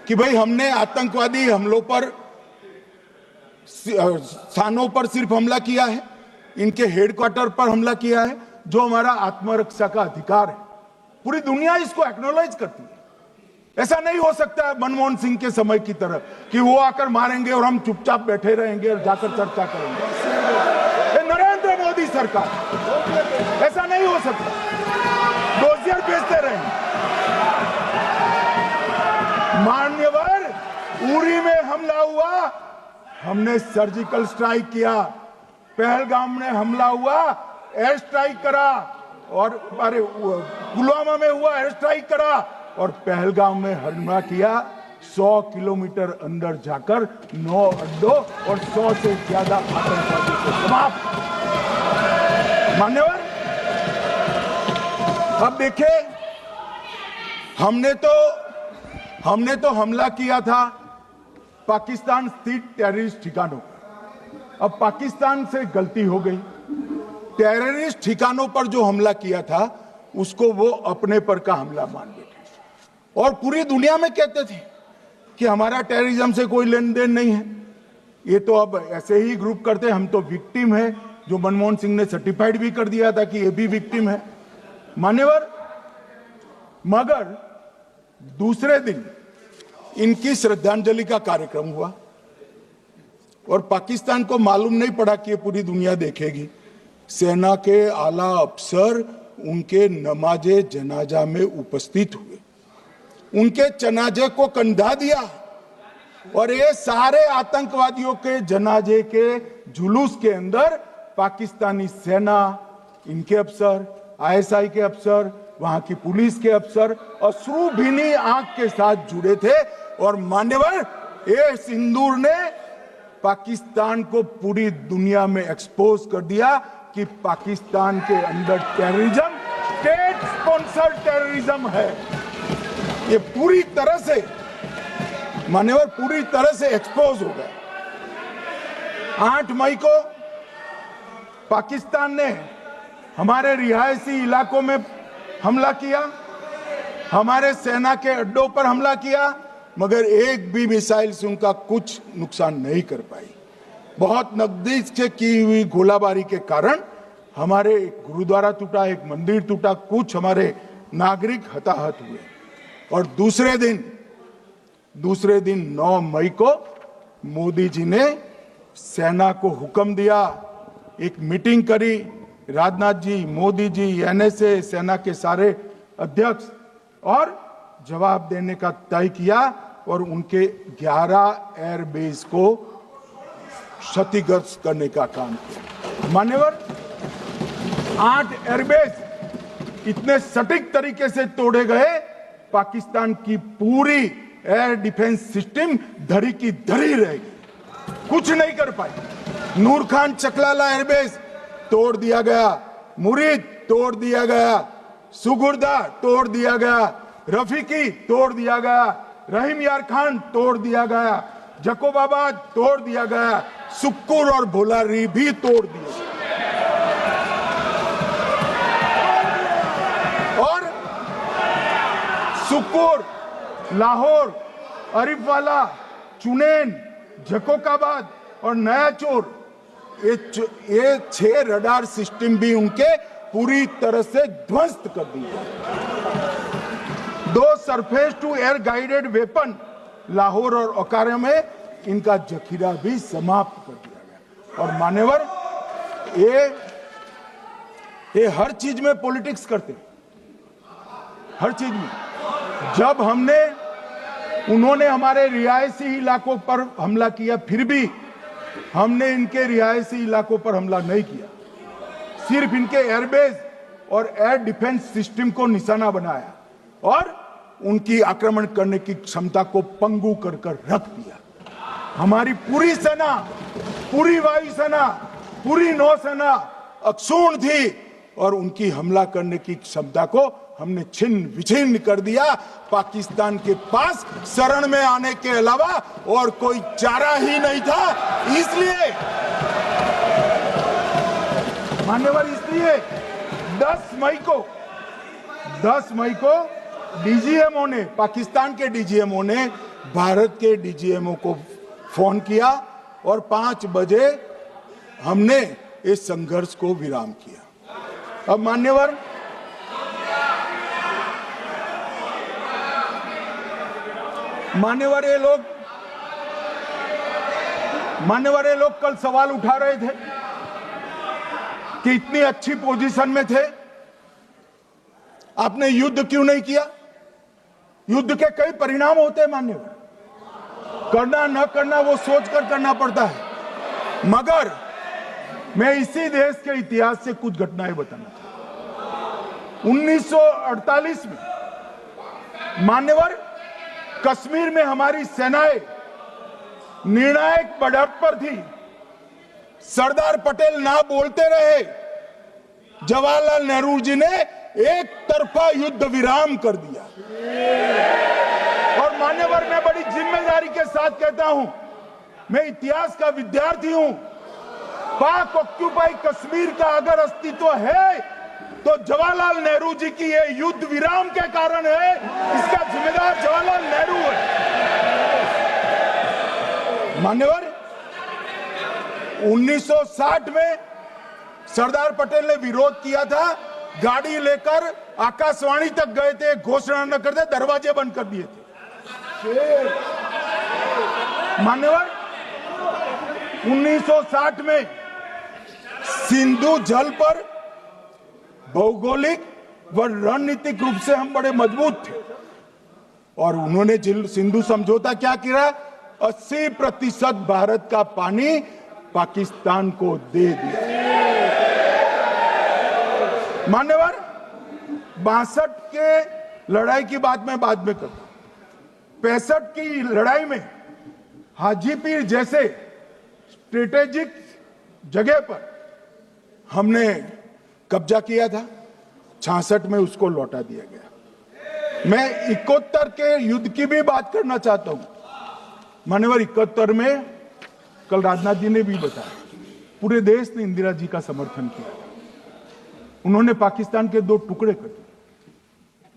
कि भाई हमने आतंकवादी हमलों पर स्थानों पर सिर्फ हमला किया है, इनके हेडक्वार्टर पर हमला किया है, जो हमारा आत्मरक्षा का अधिकार है। पूरी दुनिया इसको एक्नॉलेज करती है। ऐसा नहीं हो सकता है मनमोहन सिंह के समय की तरह कि वो आकर मारेंगे और हम चुपचाप बैठे रहेंगे और जाकर चर्चा करेंगे। ये नरेंद्र मोदी सरकार, ऐसा नहीं हो सकता। डोजियर भेजते रहेंगे। मान्यवर, उरी में हमला हुआ, हमने सर्जिकल स्ट्राइक किया। पहलगाम में हमला हुआ, एयर स्ट्राइक करा, और अरे पुलवामा में हुआ, एयर स्ट्राइक करा, और पहलगाम में हमला किया। 100 किलोमीटर अंदर जाकर 9 अड्डों और 100 से ज्यादा आतंकवादियों को समाप्त। मान्यवर, अब देखिए, हमने तो हमला किया था पाकिस्तान स्थित टेररिस्ट ठिकानों पर। अब पाकिस्तान से गलती हो गई। टेररिस्ट ठिकानों पर जो हमला किया था उसको वो अपने पर का हमला मान बैठे, और पूरी दुनिया में कहते थे कि हमारा टेररिज्म से कोई लेन देन नहीं है। ये तो अब ऐसे ही ग्रुप करते, हम तो विक्टिम है, जो मनमोहन सिंह ने सर्टिफाइड भी कर दिया था कि ये भी विक्टिम है। मान्यवर, मगर दूसरे दिन इनकी श्रद्धांजलि का कार्यक्रम हुआ, और पाकिस्तान को मालूम नहीं पड़ा कि ये पूरी दुनिया देखेगी। सेना के आला अफसर उनके नमाजे जनाजा में उपस्थित हुए, उनके जनाजे को कंधा दिया, और ये सारे आतंकवादियों के जनाजे के जुलूस के अंदर पाकिस्तानी सेना, इनके अफसर, आईएसआई के अफसर, वहां की पुलिस के अफसर अश्रुभीनी आंख के साथ जुड़े थे। और मान्यवर, ये सिंदूर ने पाकिस्तान को पूरी दुनिया में एक्सपोज कर दिया कि पाकिस्तान के अंदर टेररिज्म स्टेट स्पॉन्सर्ड टेररिज्म है। ये पूरी तरह से, मान्यवर, पूरी तरह से एक्सपोज हो गया। 8 मई को पाकिस्तान ने हमारे रिहायशी इलाकों में हमला किया, हमारे सेना के अड्डों पर हमला किया, मगर एक भी मिसाइल से उनका कुछ नुकसान नहीं कर पाई। बहुत नजदीक से की हुई गोलाबारी के कारण हमारे एक गुरुद्वारा टूटा, एक मंदिर टूटा, कुछ हमारे नागरिक हताहत हुए। और दूसरे दिन 9 मई को मोदी जी ने सेना को हुक्म दिया, एक मीटिंग करी, राजनाथ जी, मोदी जी, एनएसए, सेना के सारे अध्यक्ष, और जवाब देने का तय किया, और उनके 11 एयरबेस को क्षतिग्रस्त करने का काम किया। मान्यवर, 8 एयरबेस इतने सटीक तरीके से तोड़े गए, पाकिस्तान की पूरी एयर डिफेंस सिस्टम धरी की धरी रह गई, कुछ नहीं कर पाई। नूर खान चकलाला एयरबेस तोड़ दिया गया, मुरीद तोड़ दिया गया, सुगुर्दा तोड़ दिया गया, रफीकी तोड़ दिया गया, रहीम यार खान तोड़ दिया गया, जकोबाबाद तोड़ दिया गया, सुक्कुर और भोलारी भी तोड़ दिया। और सुक्कुर, लाहौर, अरिफवाला, चुनेन, जकोकाबाद और नया चोर, ये 6 रडार सिस्टम भी उनके पूरी तरह से ध्वस्त कर दिए। 2 surface to air guided weapon Lahore और ओकारा में इनका जखीरा भी समाप्त कर दिया गया। और मान्यवर, ये हर चीज में पॉलिटिक्स करते, हर चीज में। जब हमने उन्होंने हमारे रिहायशी इलाकों पर हमला किया, फिर भी हमने इनके रिहायशी इलाकों पर हमला नहीं किया। सिर्फ इनके एयरबेस और एयर डिफेंस सिस्टम को निशाना बनाया और उनकी आक्रमण करने की क्षमता को पंगु कर रख दिया। हमारी पूरी सेना, पूरी वायुसेना, पूरी नौसेना अक्षुण्ण थी और उनकी हमला करने की क्षमता को हमने छिन्न विछिन्न कर दिया। पाकिस्तान के पास शरण में आने के अलावा और कोई चारा ही नहीं था। इसलिए मान्यवर, इसलिए 10 मई को डीजीएमओ ने, पाकिस्तान के डीजीएमओ ने भारत के डीजीएमओ को फोन किया और 5 बजे हमने इस संघर्ष को विराम किया। अब मान्यवर, ये लोग कल सवाल उठा रहे थे कि इतनी अच्छी पोजीशन में थे, आपने युद्ध क्यों नहीं किया? युद्ध के कई परिणाम होते हैं मान्यवर, करना न करना वो सोचकर करना पड़ता है। मगर मैं इसी देश के इतिहास से कुछ घटनाएं बताना चाहता हूं। 1948 में मान्यवर, कश्मीर में हमारी सेनाएं निर्णायक बढ़त पर थी। सरदार पटेल ना बोलते रहे, जवाहरलाल नेहरू जी ने एक तरफा युद्ध विराम कर दिया। और मान्यवर, मैं बड़ी जिम्मेदारी के साथ कहता हूं, मैं इतिहास का विद्यार्थी हूं। पाक ऑक्यूपाई कश्मीर का अगर अस्तित्व है तो जवाहरलाल नेहरू जी की ये युद्ध विराम के कारण है। इसका जिम्मेदार जवाहरलाल नेहरू है। मान्यवर, 1960 में सरदार पटेल ने विरोध किया था, गाड़ी लेकर आकाशवाणी तक गए थे, घोषणा न करते, दरवाजे बंद कर दिए थे। मान्यवर, 1960 में सिंधु जल पर भौगोलिक व रणनीतिक रूप से हम बड़े मजबूत थे और उन्होंने सिंधु समझौता क्या किया? 80% भारत का पानी पाकिस्तान को दे दिया। मान्यवर, 62 के लड़ाई की बात मैं बाद में करता हूं। 65 की लड़ाई में हाजीपीर जैसे स्ट्रेटेजिक जगह पर हमने कब्जा किया था। 66 में उसको लौटा दिया गया। मैं 71 के युद्ध की भी बात करना चाहता हूं। मान्यवर, 71 में कल राजनाथ जी ने भी बताया, पूरे देश ने इंदिरा जी का समर्थन किया। उन्होंने पाकिस्तान के 2 टुकड़े कर दिए।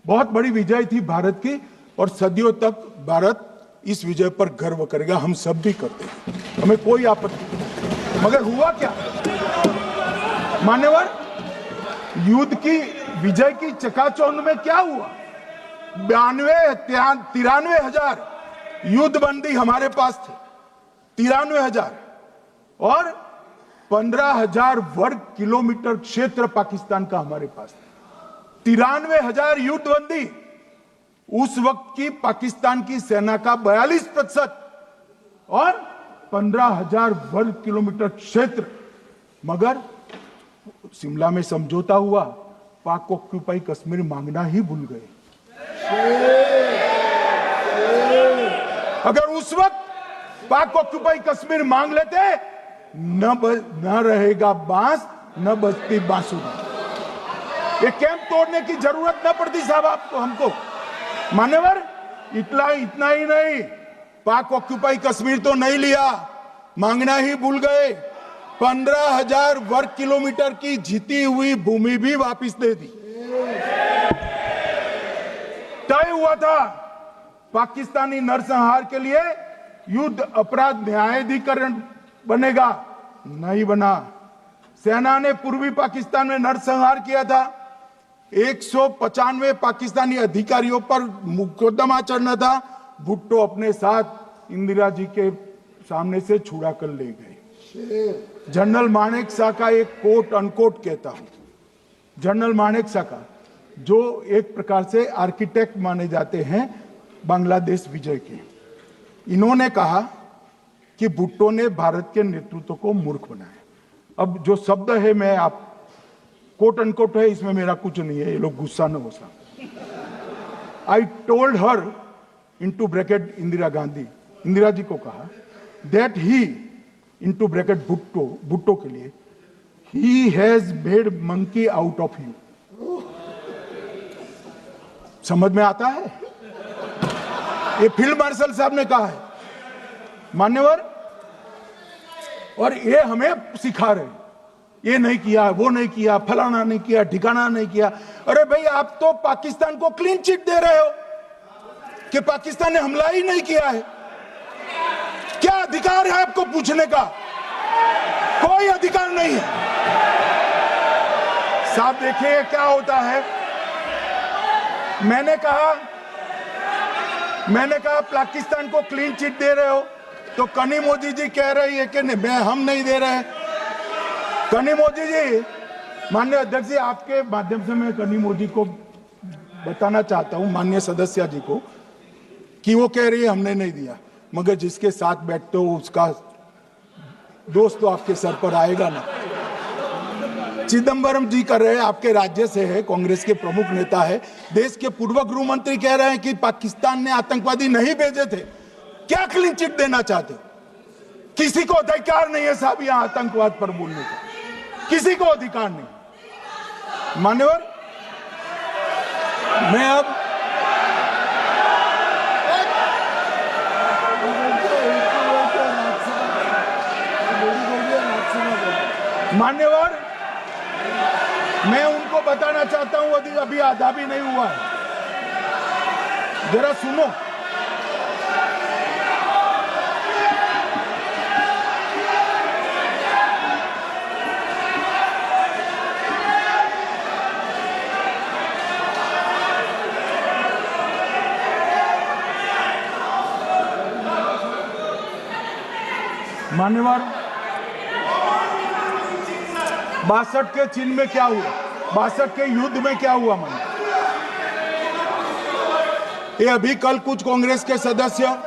बहुत बड़ी विजय थी भारत की और सदियों तक भारत इस विजय पर गर्व करेगा। हम सब भी करते हैं, हमें कोई आपत्ति नहीं। मगर हुआ क्या मान्यवर? युद्ध की विजय की चकाचौंध में क्या हुआ? 93 हजार युद्धबंदी हमारे पास थे, 93 हजार, और 15,000 वर्ग किलोमीटर क्षेत्र पाकिस्तान का हमारे पास था। 93 हजार युद्धबंदी उस वक्त की पाकिस्तान की सेना का 42% और 15,000 वर्ग किलोमीटर क्षेत्र। मगर शिमला में समझौता हुआ, पाक ऑक्यूपाई कश्मीर मांगना ही भूल गए। अगर उस वक्त पाक ऑक्यूपाई कश्मीर मांग लेते, न रहेगा बांस, न बजती बांसुरी। ये कैंप तोड़ने की जरूरत न पड़ती साहब आपको, हमको। मान्यवर, इतना ही नहीं, पाक ऑक्यूपाई कश्मीर तो नहीं लिया, मांगना ही भूल गए। 15,000 वर्ग किलोमीटर की जीती हुई भूमि भी वापस दे दी। तय हुआ था पाकिस्तानी नरसंहार के लिए युद्ध अपराध न्यायाधिकरण बनेगा, नहीं बना। सेना ने पूर्वी पाकिस्तान में नरसंहार किया था। 195 पाकिस्तानी अधिकारियों पर मुकदमा चढ़ना था। भुट्टो अपने साथ इंदिरा जी के सामने से छुड़ा कर ले गए। जनरल मानेक शॉ का एक कोट अनकोट कहता हूं, जनरल मानेक शॉ का, जो एक प्रकार से आर्किटेक्ट माने जाते हैं बांग्लादेश विजय के। इन्होंने कहा कि भुट्टो ने भारत के नेतृत्व को मूर्ख बनाया। अब जो शब्द है मैं आप कोट अनकोट है, इसमें मेरा कुछ नहीं है, ये लोग गुस्सा न हो सकते। I told her into bracket Indira Gandhi, Indira ji को कहा that he into bracket Bhutto के लिए he has made monkey out of you. समझ में आता है? ये फील्ड मार्शल साहब ने कहा है मान्यवर, और ये हमें सिखा रहे, ये नहीं किया, वो नहीं किया, फलाना नहीं किया, ठिकाना नहीं किया। अरे भाई, आप तो पाकिस्तान को क्लीन चिट दे रहे हो कि पाकिस्तान ने हमला ही नहीं किया है। क्या अधिकार है आपको पूछने का? कोई अधिकार नहीं है साहब। देखिए क्या होता है, मैंने कहा पाकिस्तान को क्लीन चिट दे रहे हो, तो कनी मोदी जी कह रही है कि नहीं, हम नहीं दे रहे हैं। कनी मोदी जी, माननीय अध्यक्ष जी, आपके माध्यम से मैं कनी मोदी को बताना चाहता हूं, माननीय सदस्य जी को, कि वो कह रही है हमने नहीं दिया, मगर जिसके साथ बैठते हो उसका दोस्त तो आपके सर पर आएगा ना। चिदंबरम जी कर रहे हैं, आपके राज्य से है, कांग्रेस के प्रमुख नेता है, देश के पूर्व गृह मंत्री कह रहे हैं कि पाकिस्तान ने आतंकवादी नहीं भेजे थे। क्या क्लीन चिट देना चाहते? किसी को अधिकार नहीं है साहब यहां आतंकवाद पर बोलने का, किसी को अधिकार नहीं। मान्यवर, मैं अब मान्यवर, मैं उनको बताना चाहता हूं, अभी आधा भी नहीं हुआ है, जरा सुनो। मान्यवर, 62 के चिन्ह में क्या हुआ, 62 के युद्ध में क्या हुआ? मान्य, ये अभी कल कुछ कांग्रेस के सदस्य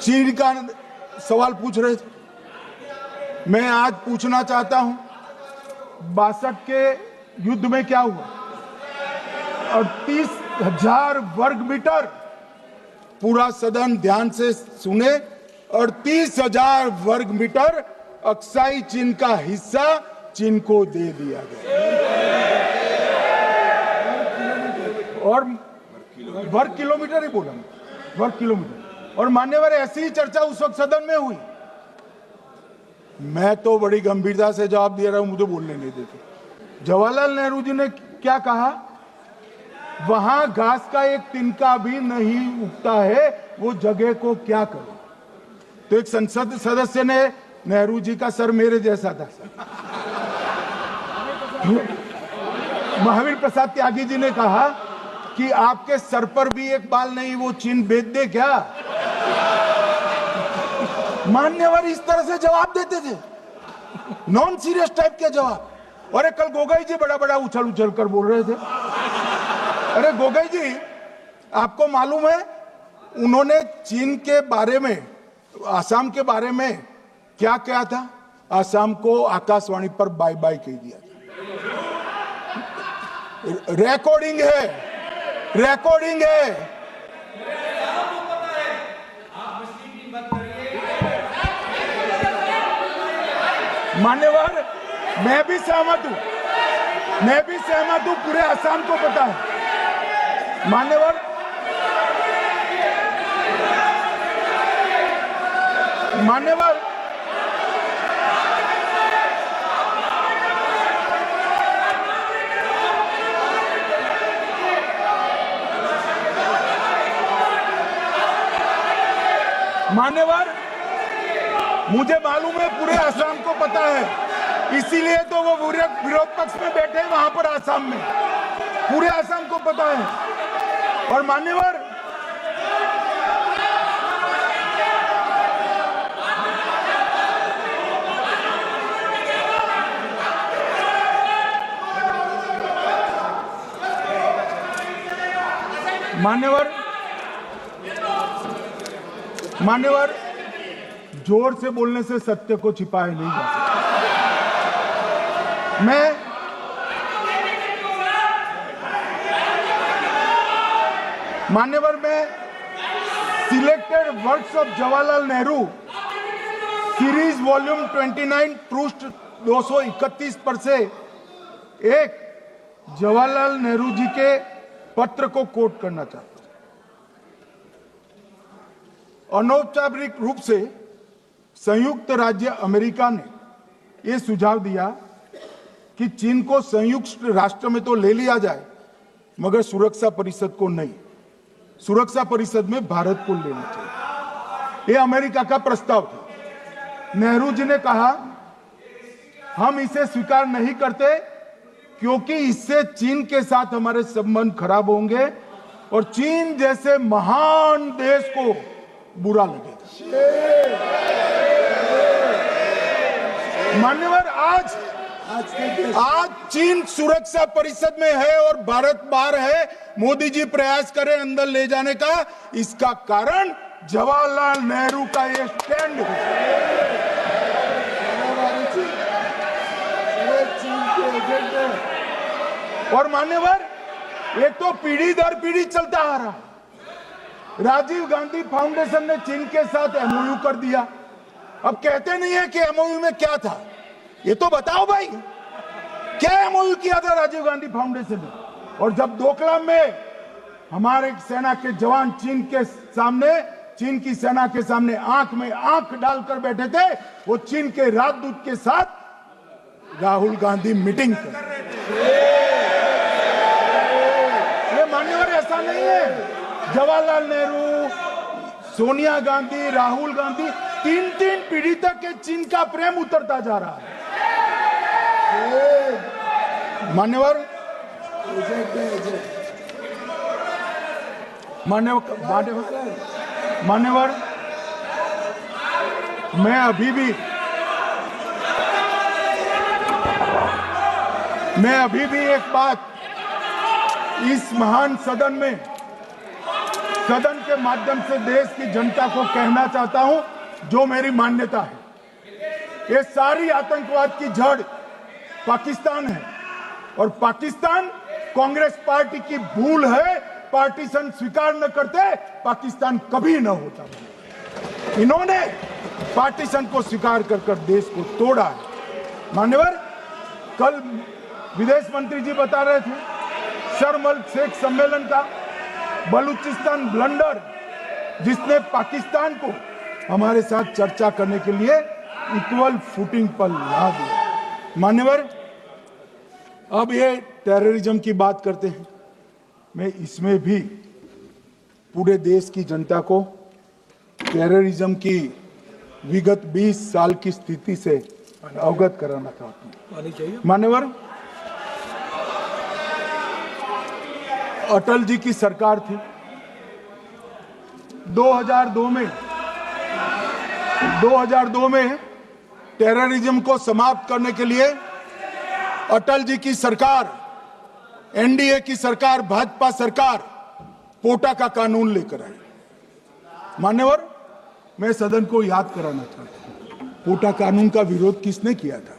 चीन का सवाल पूछ रहे थे, मैं आज पूछना चाहता हूं 62 के युद्ध में क्या हुआ? 38,000 वर्ग मीटर, पूरा सदन ध्यान से सुने, 38,000 वर्ग मीटर अक्साई चीन का हिस्सा चीन को दे दिया गया, और वर्ग किलोमीटर ही बोला, वर्ग किलोमीटर। और मान्यवर, ऐसी ही चर्चा उस वक्त सदन में हुई, मैं तो बड़ी गंभीरता से जवाब दे रहा हूं, मुझे बोलने नहीं देते। जवाहरलाल नेहरू जी ने क्या कहा? वहां घास का एक तिनका भी नहीं उगता है, वो जगह को क्या करो। तो एक संसद सदस्य ने, नेहरू जी का सर मेरे जैसा था, महावीर प्रसाद त्यागी जी ने कहा कि आपके सर पर भी एक बाल नहीं, वो चीन बेच दे क्या? मान्यवर इस तरह से जवाब देते थे, नॉन सीरियस टाइप के जवाब। और कल गोगोई जी बड़ा बड़ा उछल कर बोल रहे थे। अरे गोगोई जी, आपको मालूम है उन्होंने चीन के बारे में, आसाम के बारे में क्या क्या था? आसाम को आकाशवाणी पर बाय बाय कह दिया था। रिकॉर्डिंग है, रिकॉर्डिंग है। मान्यवर, मैं भी सहमत हूं, पूरे आसाम को पता है। मान्यवर, मान्यवर, मुझे मालूम है पूरे आसाम को पता है, इसीलिए तो वो विरोध पक्ष में बैठे वहां पर आसाम में, पूरे आसाम को पता है। और मान्यवर, मान्यवर, जोर से बोलने से सत्य को छिपाया नहीं जा सकता। मान्यवर, मैं selected words of Jawaharlal Nehru series volume 29 पृष्ठ 231 पर से एक जवाहरलाल नेहरू जी के पत्र को कोट करना चाहता हूं। अनौपचारिक रूप से संयुक्त राज्य अमेरिका ने यह सुझाव दिया कि चीन को संयुक्त राष्ट्र में तो ले लिया जाए, मगर सुरक्षा परिषद को नहीं। सुरक्षा परिषद में भारत को लेना चाहिए, यह अमेरिका का प्रस्ताव था। नेहरू जी ने कहा, हम इसे स्वीकार नहीं करते क्योंकि इससे चीन के साथ हमारे संबंध खराब होंगे और चीन जैसे महान देश को बुरा लगेगा। मान्यवर, आज चीन सुरक्षा परिषद में है और भारत बाहर है। मोदी जी प्रयास करें अंदर ले जाने का, इसका कारण जवाहरलाल नेहरू का ये स्टैंड है। और मान्यवर, ये तो पीढ़ी दर पीढ़ी चलता आ रहा है। राजीव गांधी फाउंडेशन ने चीन के साथ एमओयू कर दिया। अब कहते नहीं है कि एमओयू में क्या था, ये तो बताओ भाई, क्या एमओयू किया था राजीव गांधी फाउंडेशन ने? और जब डोकलाम में हमारे सेना के जवान चीन की सेना के सामने आंख में आंख डालकर बैठे थे, वो चीन के राजदूत के साथ राहुल गांधी मीटिंग कर रहे थे। ये मान्यवर, ऐसा नहीं है। जवाहरलाल नेहरू, सोनिया गांधी, राहुल गांधी, तीन पीढ़ी तक के चीन का प्रेम उतरता जा रहा है। मान्यवर, मैं अभी भी एक बात इस महान सदन के माध्यम से देश की जनता को कहना चाहता हूं, जो मेरी मान्यता है। ये सारी आतंकवाद की जड़ पाकिस्तान है और पाकिस्तान कांग्रेस पार्टी की भूल है। पार्टीशन स्वीकार न करते, पाकिस्तान कभी न होता। इन्होंने पार्टीशन को स्वीकार कर देश को तोड़ा है। मान्यवर, कल विदेश मंत्री जी बता रहे थे शर्म अल शेख सम्मेलन का बलूचिस्तान ब्लंडर, जिसने पाकिस्तान को हमारे साथ चर्चा करने के लिए इक्वल फुटिंग पर ला दिया। मान्यवर, अब ये टेररिज्म की बात करते हैं। मैं इसमें भी पूरे देश की जनता को टेररिज्म की विगत 20 साल की स्थिति से अवगत कराना चाहता हूं। मान्यवर, अटल जी की सरकार थी। 2002 में टेररिज्म को समाप्त करने के लिए अटल जी की सरकार, एनडीए की सरकार, भाजपा सरकार पोटा का कानून लेकर आई। मान्यवर, मैं सदन को याद कराना चाहता हूं, पोटा कानून का विरोध किसने किया था?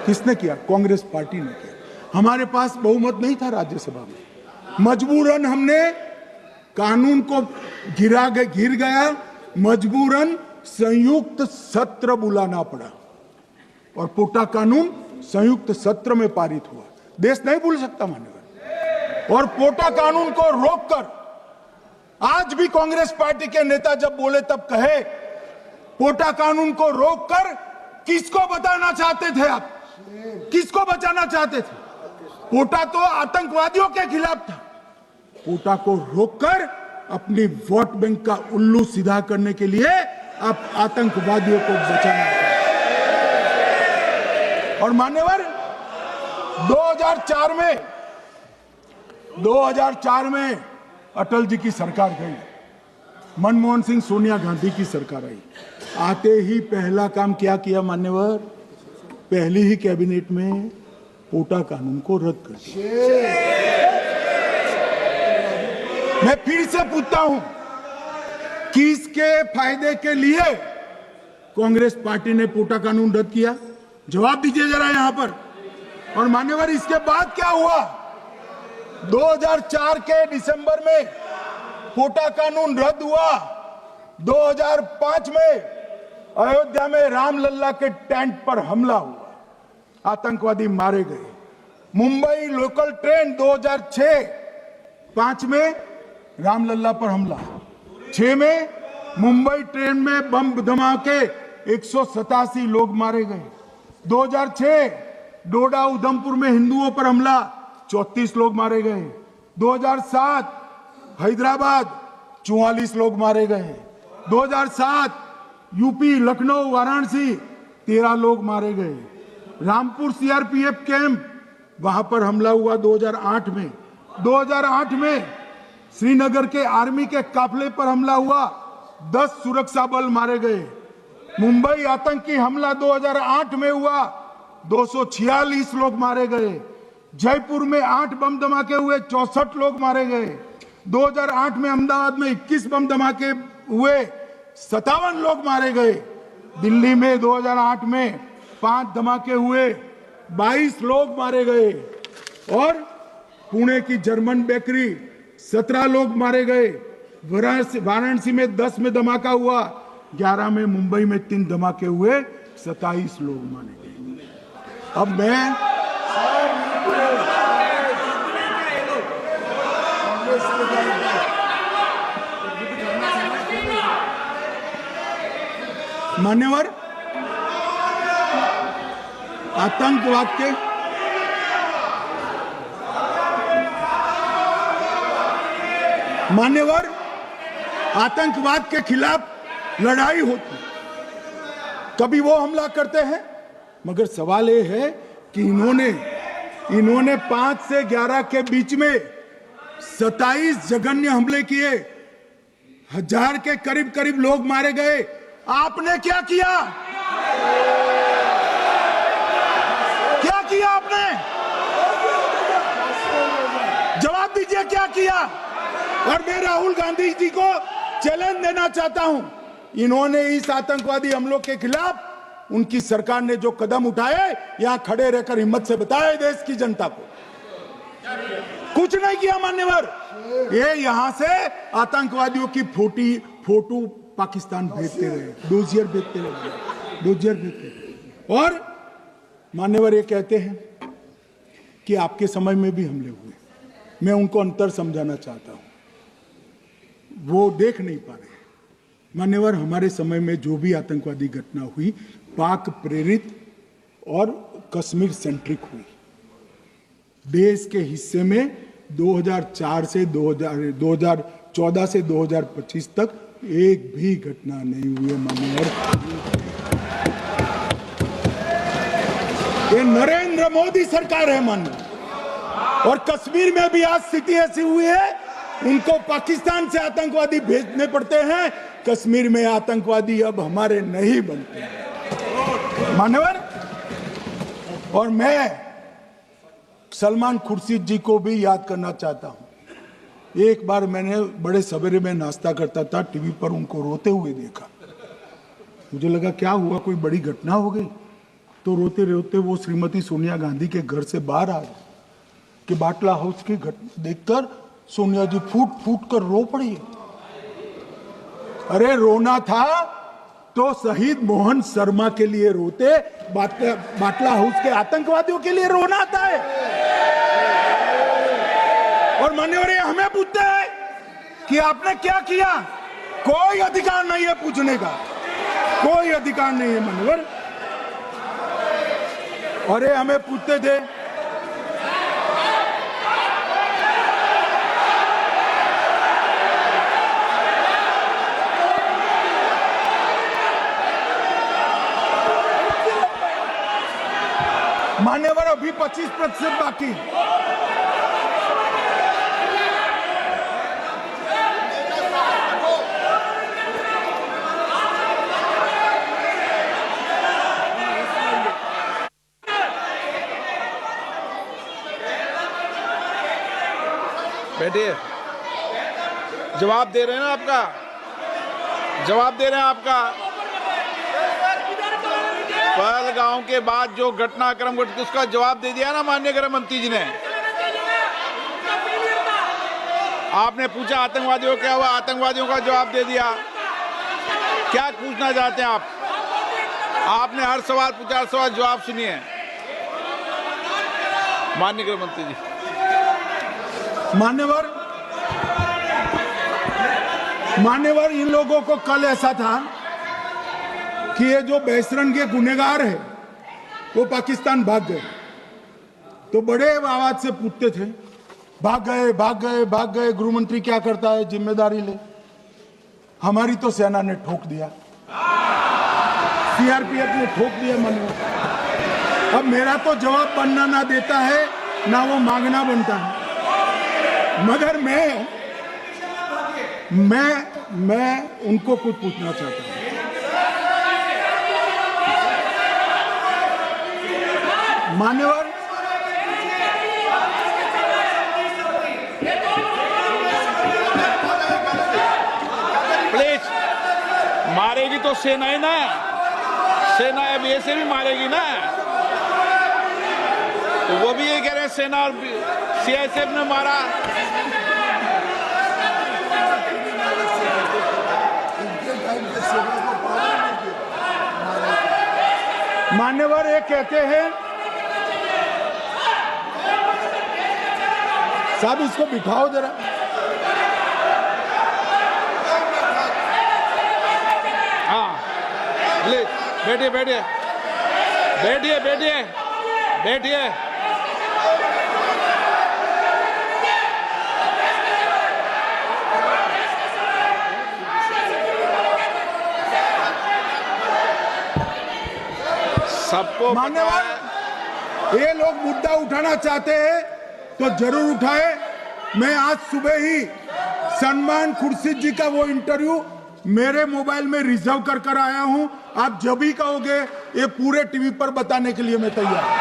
किसने किया? कांग्रेस पार्टी ने किया। हमारे पास बहुमत नहीं था राज्यसभा में, मजबूरन हमने कानून को घिर गया, मजबूरन संयुक्त सत्र बुलाना पड़ा और पोटा कानून संयुक्त सत्र में पारित हुआ। देश नहीं भूल सकता मान्यवर। और पोटा कानून को रोककर आज भी कांग्रेस पार्टी के नेता जब बोले तब कहे, पोटा कानून को रोककर किसको बताना चाहते थे आप? किसको बचाना चाहते थे? पोटा तो आतंकवादियों के खिलाफ था। पोटा को रोककर अपनी वोट बैंक का उल्लू सीधा करने के लिए आप आतंकवादियों को बचाना चाहते। और मान्यवर, 2004 में अटल जी की सरकार गई, मनमोहन सिंह, सोनिया गांधी की सरकार आई। आते ही पहला काम क्या किया मान्यवर? पहली ही कैबिनेट में पोटा कानून को रद्द कर दिया। मैं फिर से पूछता हूं, किसके फायदे के लिए कांग्रेस पार्टी ने पोटा कानून रद्द किया? जवाब दीजिए जरा यहां पर। और मान्यवर, इसके बाद क्या हुआ? 2004 के दिसंबर में पोटा कानून रद्द हुआ। 2005 में अयोध्या में रामलल्ला के टेंट पर हमला हुआ, आतंकवादी मारे गए। मुंबई लोकल ट्रेन 2006-5 में रामलल्ला पर हमला, 6 में मुंबई ट्रेन में बम धमाके 187 लोग मारे गए। 2006 डोडा उधमपुर में हिंदुओं पर हमला, 34 लोग मारे गए। 2007 हैदराबाद 44 लोग मारे गए। 2007 यूपी लखनऊ वाराणसी 13 लोग मारे गए। रामपुर सीआरपीएफ कैंप, वहां पर हमला हुआ 2008 में। 2008 में श्रीनगर के आर्मी के काफिले पर हमला हुआ, 10 सुरक्षा बल मारे गए। मुंबई आतंकी हमला 2008 में हुआ, 246 लोग मारे गए। जयपुर में 8 बम धमाके हुए, 64 लोग मारे गए। 2008 में अहमदाबाद में 21 बम धमाके हुए, 57 लोग मारे गए। दिल्ली में 2008 में 5 धमाके हुए, 22 लोग मारे गए। और पुणे की जर्मन बेकरी 17 लोग मारे गए। वाराणसी में 10 में धमाका हुआ, 11 में मुंबई में 3 धमाके हुए, 27 लोग मारे गए। अब मैं मान्यवर, आतंकवाद के खिलाफ लड़ाई होती, कभी वो हमला करते हैं, मगर सवाल ये है कि इन्होंने 5 से 11 के बीच में 27 जघन्य हमले किए, 1000 के करीब लोग मारे गए। आपने क्या किया? क्या किया आपने? जवाब दीजिए, क्या किया? और मैं राहुल गांधी जी को चैलेंज देना चाहता हूं, इन्होंने इस आतंकवादी हमलों के खिलाफ उनकी सरकार ने जो कदम उठाए, यहां खड़े रहकर हिम्मत से बताए देश की जनता को। कुछ नहीं किया मान्यवर। ये यहां से आतंकवादियों की फोटो पाकिस्तान भेजते रहे, डोजियर भेजते रहे। और मान्यवर ये कहते हैं कि आपके समय में भी हमले हुए। मैं उनको अंतर समझाना चाहता हूं, वो देख नहीं पा रहे। मान्यवर, हमारे समय में जो भी आतंकवादी घटना हुई, पाक प्रेरित और कश्मीर सेंट्रिक हुई। देश के हिस्से में 2014 से 2025 तक एक भी घटना नहीं हुई है मान्यवर। ये नरेंद्र मोदी सरकार है मान्यवर। और कश्मीर में भी आज स्थिति ऐसी हुई है, उनको पाकिस्तान से आतंकवादी भेजने पड़ते हैं। कश्मीर में आतंकवादी अब हमारे नहीं बनते मान्यवर। और मैं सलमान खुर्शीद जी को भी याद करना चाहता हूं। एक बार मैंने बड़े सवेरे में नाश्ता करता था, टीवी पर उनको रोते हुए देखा। मुझे लगा क्या हुआ, कोई बड़ी घटना हो गई। तो रोते रोते वो श्रीमती सोनिया गांधी के घर से बाहर आ गए कि बाटला हाउस की घटना देखकर सोनिया जी फूट कर रो पड़ी। अरे रोना था तो शहीद मोहन शर्मा के लिए रोते, बाटला हाउस के आतंकवादियों के लिए रोना आता है। और मान्यवर, हमें पूछते हैं कि आपने क्या किया। कोई अधिकार नहीं है पूछने का, कोई अधिकार नहीं है मान्यवर। और ये हमें पूछते थे मान्यवर, अभी 25% बाकी। बैठिए, जवाब दे रहे हैं ना आपका। जवाब दे रहे हैं आपका। पहलगांव के बाद जो घटनाक्रम घटित उसका जवाब दे दिया ना माननीय गृह मंत्री जी ने। आपने पूछा आतंकवादियों क्या हुआ, आतंकवादियों का जवाब दे दिया। क्या पूछना चाहते हैं आप? आपने हर सवाल पूछा, हर सवाल जवाब सुनिए माननीय गृह मंत्री जी। मान्यवर, इन लोगों को कल ऐसा था कि ये जो बहसरन के गुनहगार है वो पाकिस्तान भाग गए, तो बड़े आवाज से पूछते थे भाग गए भाग गए भाग गए, गृह मंत्री क्या करता है, जिम्मेदारी ले। हमारी तो सेना ने ठोक दिया, सीआरपीएफ ने ठोक दिया। मान्यवर, अब मेरा तो जवाब बनना ना देता है ना वो मांगना बनता है, मगर मैं उनको कुछ पूछना चाहता हूं। मान्यवर, प्लीज, मारेगी तो सेना है ना, सेना अब ऐसे भी मारेगी ना, तो वो भी ये कह रहे हैं सेना और सीआईएसएफ ने मारा। मान्यवर, ये कहते हैं साहब इसको बिठाओ जरा। हाँ, बैठिए बैठिए बैठिए बैठिए बैठिए। सबको मान्यवर, ये लोग मुद्दा उठाना चाहते हैं तो जरूर उठाए। मैं आज सुबह ही सलमान खुर्शीद जी का वो इंटरव्यू मेरे मोबाइल में रिजर्व कर आया हूं। आप जब भी कहोगे ये पूरे टीवी पर बताने के लिए मैं तैयार हूं।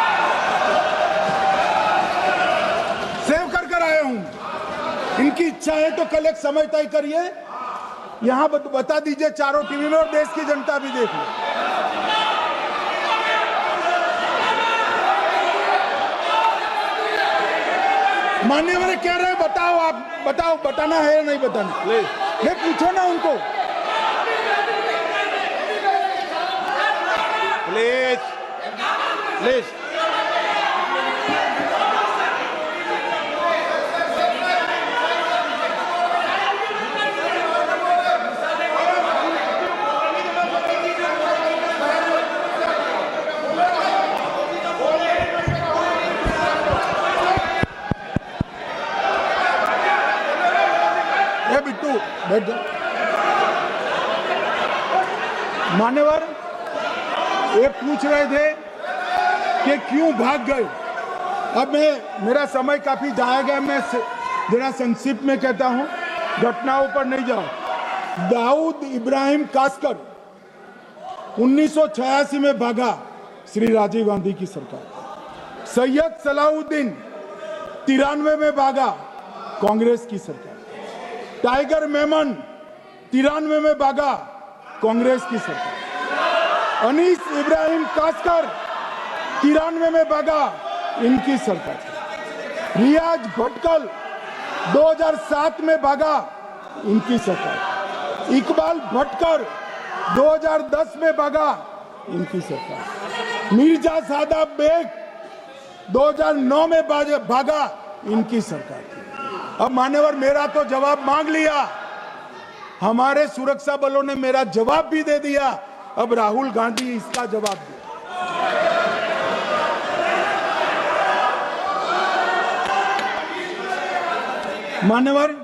सेव कर आया हूं। इनकी इच्छा है तो कल एक समय तय करिए, यहां बता दीजिए चारों टीवी में, और देश की जनता भी देख ले। मान्यवर कह रहे हैं बताओ, आप बताओ, बताना है या नहीं बताना? नहीं, पूछो ना उनको। Please please. बिट्टू बैठ जाओ। मान्यवर, ये पूछ रहे थे कि क्यों भाग गए। अब मेरा समय काफी जाया गया, मैं जरा संक्षिप्त में कहता हूं, घटनाओं पर नहीं जाओ। दाऊद इब्राहिम कासकर 1986 में भागा, श्री राजीव गांधी की सरकार। सैयद सलाउद्दीन 93 में भागा, कांग्रेस की सरकार। टाइगर मेमन 93 में भागा, कांग्रेस की सरकार। अनीस इब्राहिम कासकर 93 में भागा, इनकी सरकार। रियाज भटकल 2007 में भागा, इनकी सरकार। इकबाल भटकर 2010 में भागा, इनकी सरकार। मिर्जा सादा बेग 2009 में भागा, इनकी सरकार। अब मान्यवर, मेरा तो जवाब मांग लिया, हमारे सुरक्षा बलों ने मेरा जवाब भी दे दिया, अब राहुल गांधी इसका जवाब दे। मान्यवर,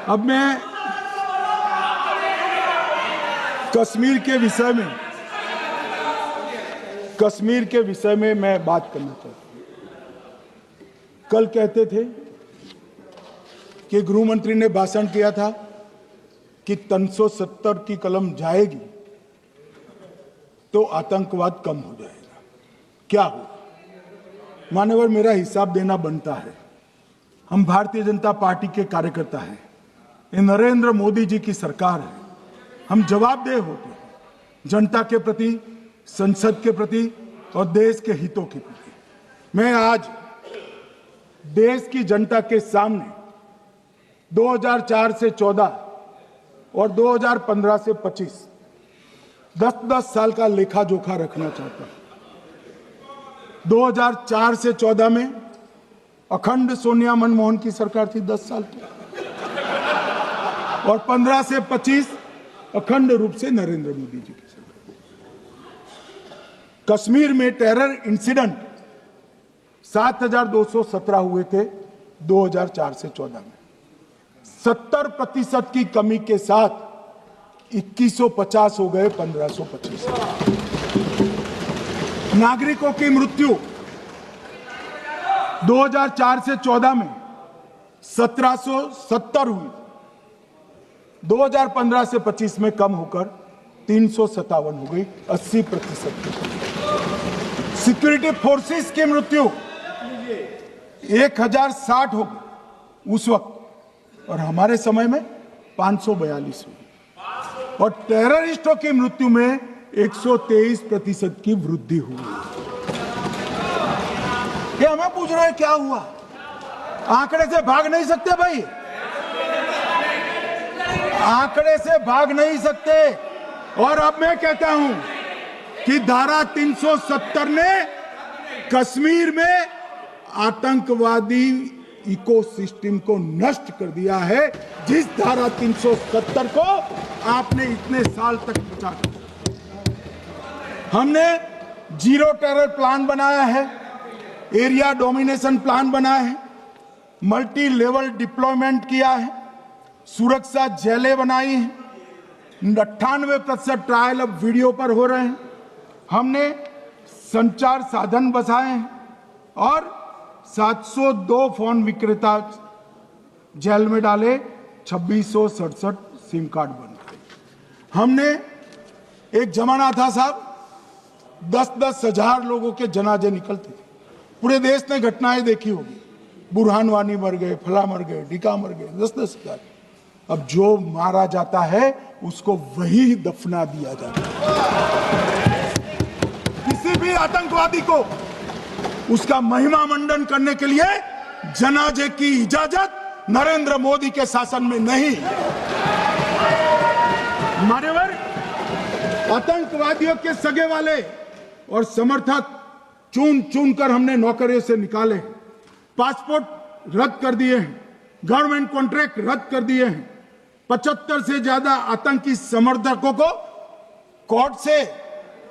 अब मैं कश्मीर के विषय में मैं बात करना चाहता हूं। कल कहते थे कि गृह मंत्री ने भाषण किया था कि 370 की कलम जाएगी तो आतंकवाद कम हो जाएगा। क्या हो? मान्यवर, मेरा हिसाब देना बनता है। हम भारतीय जनता पार्टी के कार्यकर्ता हैं, ये नरेंद्र मोदी जी की सरकार है। हम जवाबदेह होते हैं जनता के प्रति, संसद के प्रति और देश के हितों के प्रति। मैं आज देश की जनता के सामने 2004 से 14 और 2015 से 25 10-10 साल का लेखा जोखा रखना चाहता हूं। 2004 से 14 में अखंड सोनिया मनमोहन की सरकार थी 10 साल की, और 15 से 25 अखंड रूप से नरेंद्र मोदी जी की सरकार। कश्मीर में टेरर इंसिडेंट 7,217 हुए थे 2004 से 14 में। 70% की कमी के साथ 2150 हो गए 1525। नागरिकों की मृत्यु 2004 से 14 में 1770 हुई, 2015 से 25 में कम होकर 357 हो गई, 80%। सिक्योरिटी फोर्सेस की मृत्यु 1060 हो गई उस वक्त, और हमारे समय में 542 हुई, और टेररिस्टों की मृत्यु में 123% की वृद्धि हुई। ये हमें पूछ रहे हैं क्या हुआ? आंकड़े से भाग नहीं सकते भाई, आंकड़े से भाग नहीं सकते। और अब मैं कहता हूं कि धारा 370 ने कश्मीर में आतंकवादी इकोसिस्टम को नष्ट कर दिया है, जिस धारा 370 को आपने इतने साल तक बचा कर। हमने जीरो टेरर प्लान बनाया है, एरिया डोमिनेशन प्लान बनाया है, मल्टी लेवल डिप्लॉयमेंट किया है, सुरक्षा जेलें बनाई हैं, 98% ट्रायल अब वीडियो पर हो रहे हैं। हमने संचार साधन बसाए हैं और 702 फोन विक्रेता जेल में डाले, 2667 सिम कार्ड बन गए। हमने, एक जमाना था साहब 10-10 हजार लोगों के जनाजे निकलते थे, पूरे देश ने घटनाएं देखी होगी, बुरहान वानी मर गए, फला मर गए, ढिका मर गए, 10-10 हजार। अब जो मारा जाता है उसको वही दफना दिया जाता है। किसी भी आतंकवादी को उसका महिमा मंडन करने के लिए जनाजे की इजाजत नरेंद्र मोदी के शासन में नहीं। मान्यवर, आतंकवादियों के सगे वाले और समर्थक चुन चुन कर हमने नौकरियों से निकाले, पासपोर्ट रद्द कर दिए हैं, गवर्नमेंट कॉन्ट्रैक्ट रद्द कर दिए हैं, 75 से ज्यादा आतंकी समर्थकों को कोर्ट से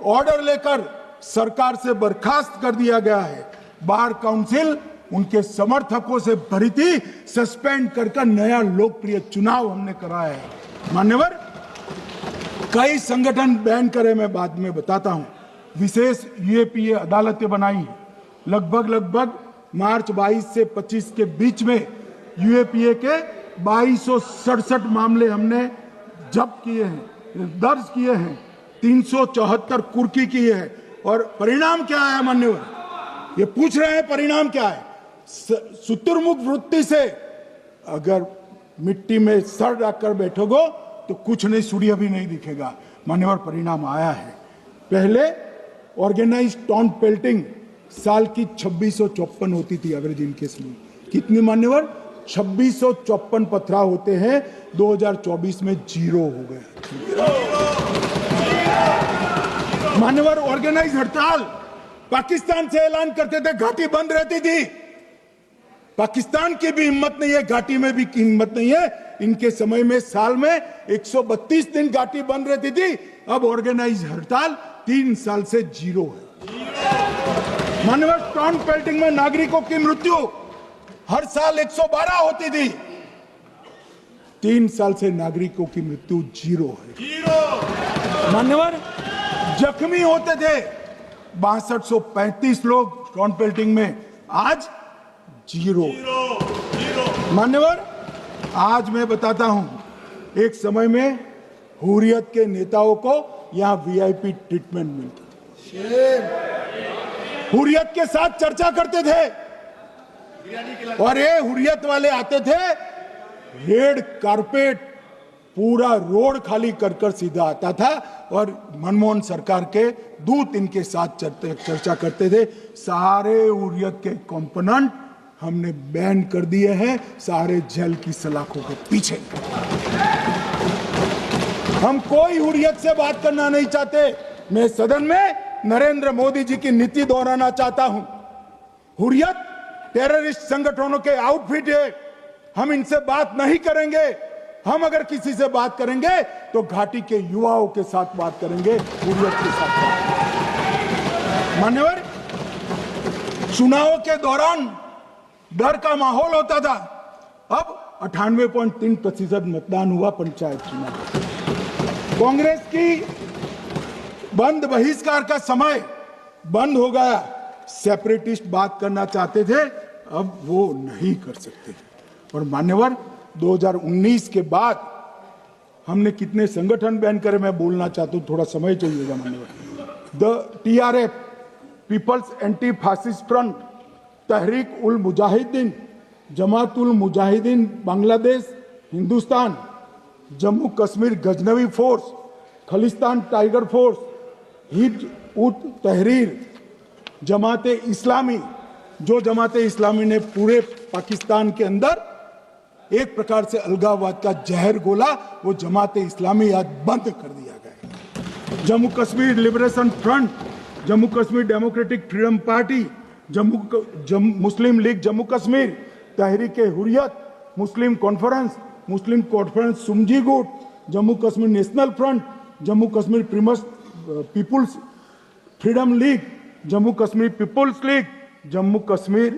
ऑर्डर लेकर सरकार से बर्खास्त कर दिया गया है। बार काउंसिल उनके समर्थकों से भरी थी, सस्पेंड कर नया लोकप्रिय चुनाव हमने कराया है। मान्यवर, कई संगठन बैन करे, मैं बाद में बताता हूं। विशेष यूएपीए अदालतें बनाई हैं, लगभग मार्च 22 से 25 के बीच में यूएपीए के 2267 मामले हमने जब्त किए हैं, दर्ज किए हैं, 374 कुर्की किए हैं। और परिणाम क्या है मान्यवर? ये पूछ रहे हैं परिणाम क्या है? शुतुरमुख वृत्ति से अगर मिट्टी में सर रखकर बैठोगे तो कुछ नहीं, सूर्य भी नहीं दिखेगा। मान्यवर, परिणाम आया है। पहले ऑर्गेनाइज टाउन पेल्टिंग साल की 2654 होती थी एवरेज इनकेस में। कितनी मान्यवर? 2654 पथराव होते हैं, 2024 में 0 हो गए। मान्यवर, ऑर्गेनाइज हड़ताल पाकिस्तान से ऐलान करते थे, घाटी बंद रहती थी। पाकिस्तान की भी हिम्मत नहीं है, घाटी में भी हिम्मत नहीं है। इनके समय में साल में 132 दिन घाटी बंद रहती थी, अब ऑर्गेनाइज हड़ताल 3 साल से 0 है। मान्यवर, टाउन पेल्टिंग में नागरिकों की मृत्यु हर साल 112 होती थी, 3 साल से नागरिकों की मृत्यु 0 है। मान्यवर, जख्मी होते थे 6235 लोग टाउन पेल्टिंग में, आज 0। मान्यवर, आज मैं बताता हूं, एक समय में हुर्रियत के नेताओं को यहां वीआईपी ट्रीटमेंट मिलती थी, हुर्रियत के साथ चर्चा करते थे, और ये हुर्रियत वाले आते थे रेड कारपेट पूरा रोड खाली कर कर सीधा आता था और मनमोहन सरकार के दूत इनके साथ चर्चा करते थे। सारे हुर्रियत के कंपोनेंट हमने बैन कर दिए हैं, सारे जेल की सलाखों के पीछे। हम कोई हुर्रियत से बात करना नहीं चाहते। मैं सदन में नरेंद्र मोदी जी की नीति दोहराना चाहता हूं। हुर्रियत टेररिस्ट संगठनों के आउटफिट है, हम इनसे बात नहीं करेंगे। हम अगर किसी से बात करेंगे तो घाटी के युवाओं के साथ बात करेंगे, हुर्रियत के साथ बात। मान्यवर, चुनाव के दौरान डर का माहौल होता था, अब 98.3% मतदान हुआ पंचायत चुनाव। कांग्रेस की बंद बहिष्कार का समय बंद हो गया। सेपरेटिस्ट बात करना चाहते थे, अब वो नहीं कर सकते। और मान्यवर, 2019 के बाद हमने कितने संगठन बैन करे, मैं बोलना चाहता हूं, थोड़ा समय चाहिएगा मान्यवर। The TRF, people's anti fascist front, Tehreek ul Mujahideen, Jamaat ul Mujahideen Bangladesh Hindustan, Jammu Kashmir Ghaznavi force, Khalistan tiger force, Hizb ut Tahrir, जमाते इस्लामी, जो जमाते इस्लामी ने पूरे पाकिस्तान के अंदर एक प्रकार से अलगाववाद का जहर गोला, वो जमाते इस्लामी आज बंद कर दिया गया। Jammu Kashmir liberation front, Jammu Kashmir democratic freedom party, Muslim league Jammu Kashmir, Tahreek Hurriyat, Muslim conference सुमजी गुट, Jammu Kashmir national front, Jammu Kashmir people's freedom league, Jammu Kashmir people's league, Jammu Kashmir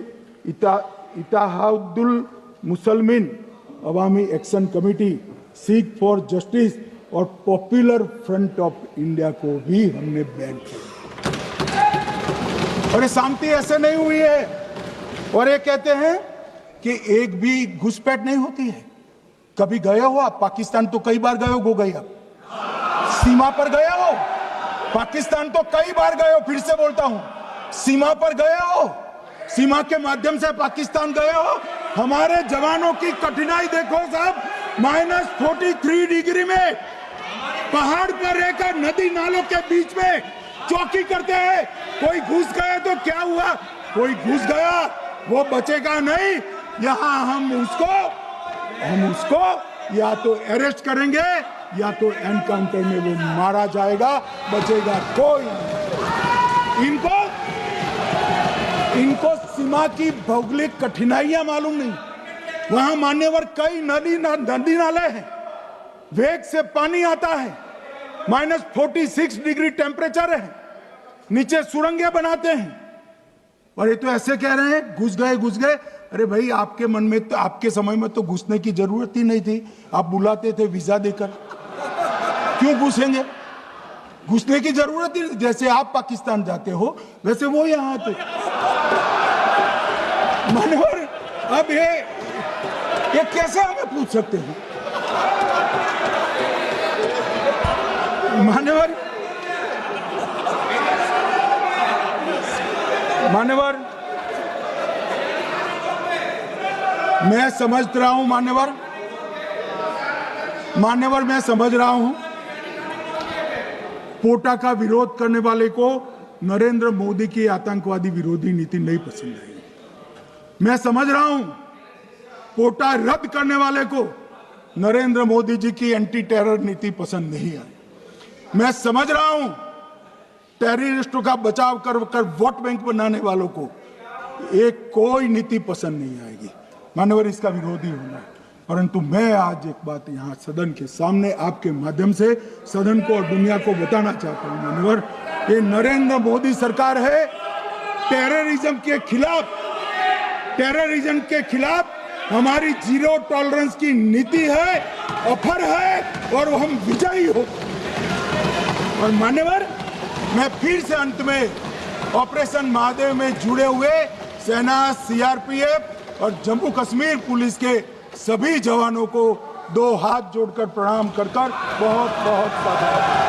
Ittehadul Musalman Awami action committee, Sikh for justice और पॉपुलर फ्रंट ऑफ इंडिया को भी हमने बैन किया। और ये शांति ऐसे नहीं हुई है। और ये कहते हैं कि एक भी घुसपैठ नहीं होती है। कभी गए हो आप पाकिस्तान? तो कई बार गए हो गई आप सीमा पर गए हो? पाकिस्तान तो कई बार गए हो, फिर से बोलता हूं, सीमा पर गए हो, सीमा के माध्यम से पाकिस्तान गए हो। हमारे जवानों की कठिनाई देखो साहब, -43 डिग्री में पहाड़ पर रहकर नदी नालों के बीच में चौकी करते हैं। कोई घुस गया तो क्या हुआ? कोई घुस गया, वो बचेगा नहीं। यहां हम उसको या तो अरेस्ट करेंगे या तो एनकाउंटर में वो मारा जाएगा, बचेगा कोई नहीं। इनको सीमा की भौगोलिक कठिनाइयां मालूम नहीं। वहां मान्यवर कई नदी नाले हैं, वेग से पानी आता है, -46 डिग्री टेम्परेचर है, नीचे सुरंगें बनाते हैं। और ये तो ऐसे कह रहे हैं घुस गए। अरे भाई, आपके मन में तो, आपके समय में तो घुसने की जरूरत ही नहीं थी। आप बुलाते थे वीजा देकर, क्यों घुसेंगे? घुसने की जरूरत ही, जैसे आप पाकिस्तान जाते हो वैसे वो यहां आते। मानवर, अब ये कैसे हमें पूछ सकते हैं? मान्यवर, मैं समझ रहा हूं, मान्यवर मैं समझ रहा हूं, पोटा का विरोध करने वाले को नरेंद्र मोदी की आतंकवादी विरोधी नीति नहीं पसंद आई। मैं समझ रहा हूं, पोटा रद्द करने वाले को नरेंद्र मोदी जी की एंटी टेरर नीति पसंद नहीं आई। मैं समझ रहा हूं, टेररिस्टों का बचाव कर वोट बैंक बनाने वालों को एक कोई नीति पसंद नहीं आएगी। मानवर, इसका विरोधी होना है। परंतु मैं आज एक बात यहाँ सदन के सामने आपके माध्यम से सदन को और दुनिया को बताना चाहता हूँ। मानवर, ये नरेंद्र मोदी सरकार है, टेररिज्म के खिलाफ हमारी जीरो टॉलरेंस की नीति है, ऑफर है, और हम विजयी हो। और मान्यवर, मैं फिर से अंत में ऑपरेशन महादेव में जुड़े हुए सेना, CRPF और जम्मू कश्मीर पुलिस के सभी जवानों को 2 हाथ जोड़कर प्रणाम कर बहुत बहुत धन्यवाद।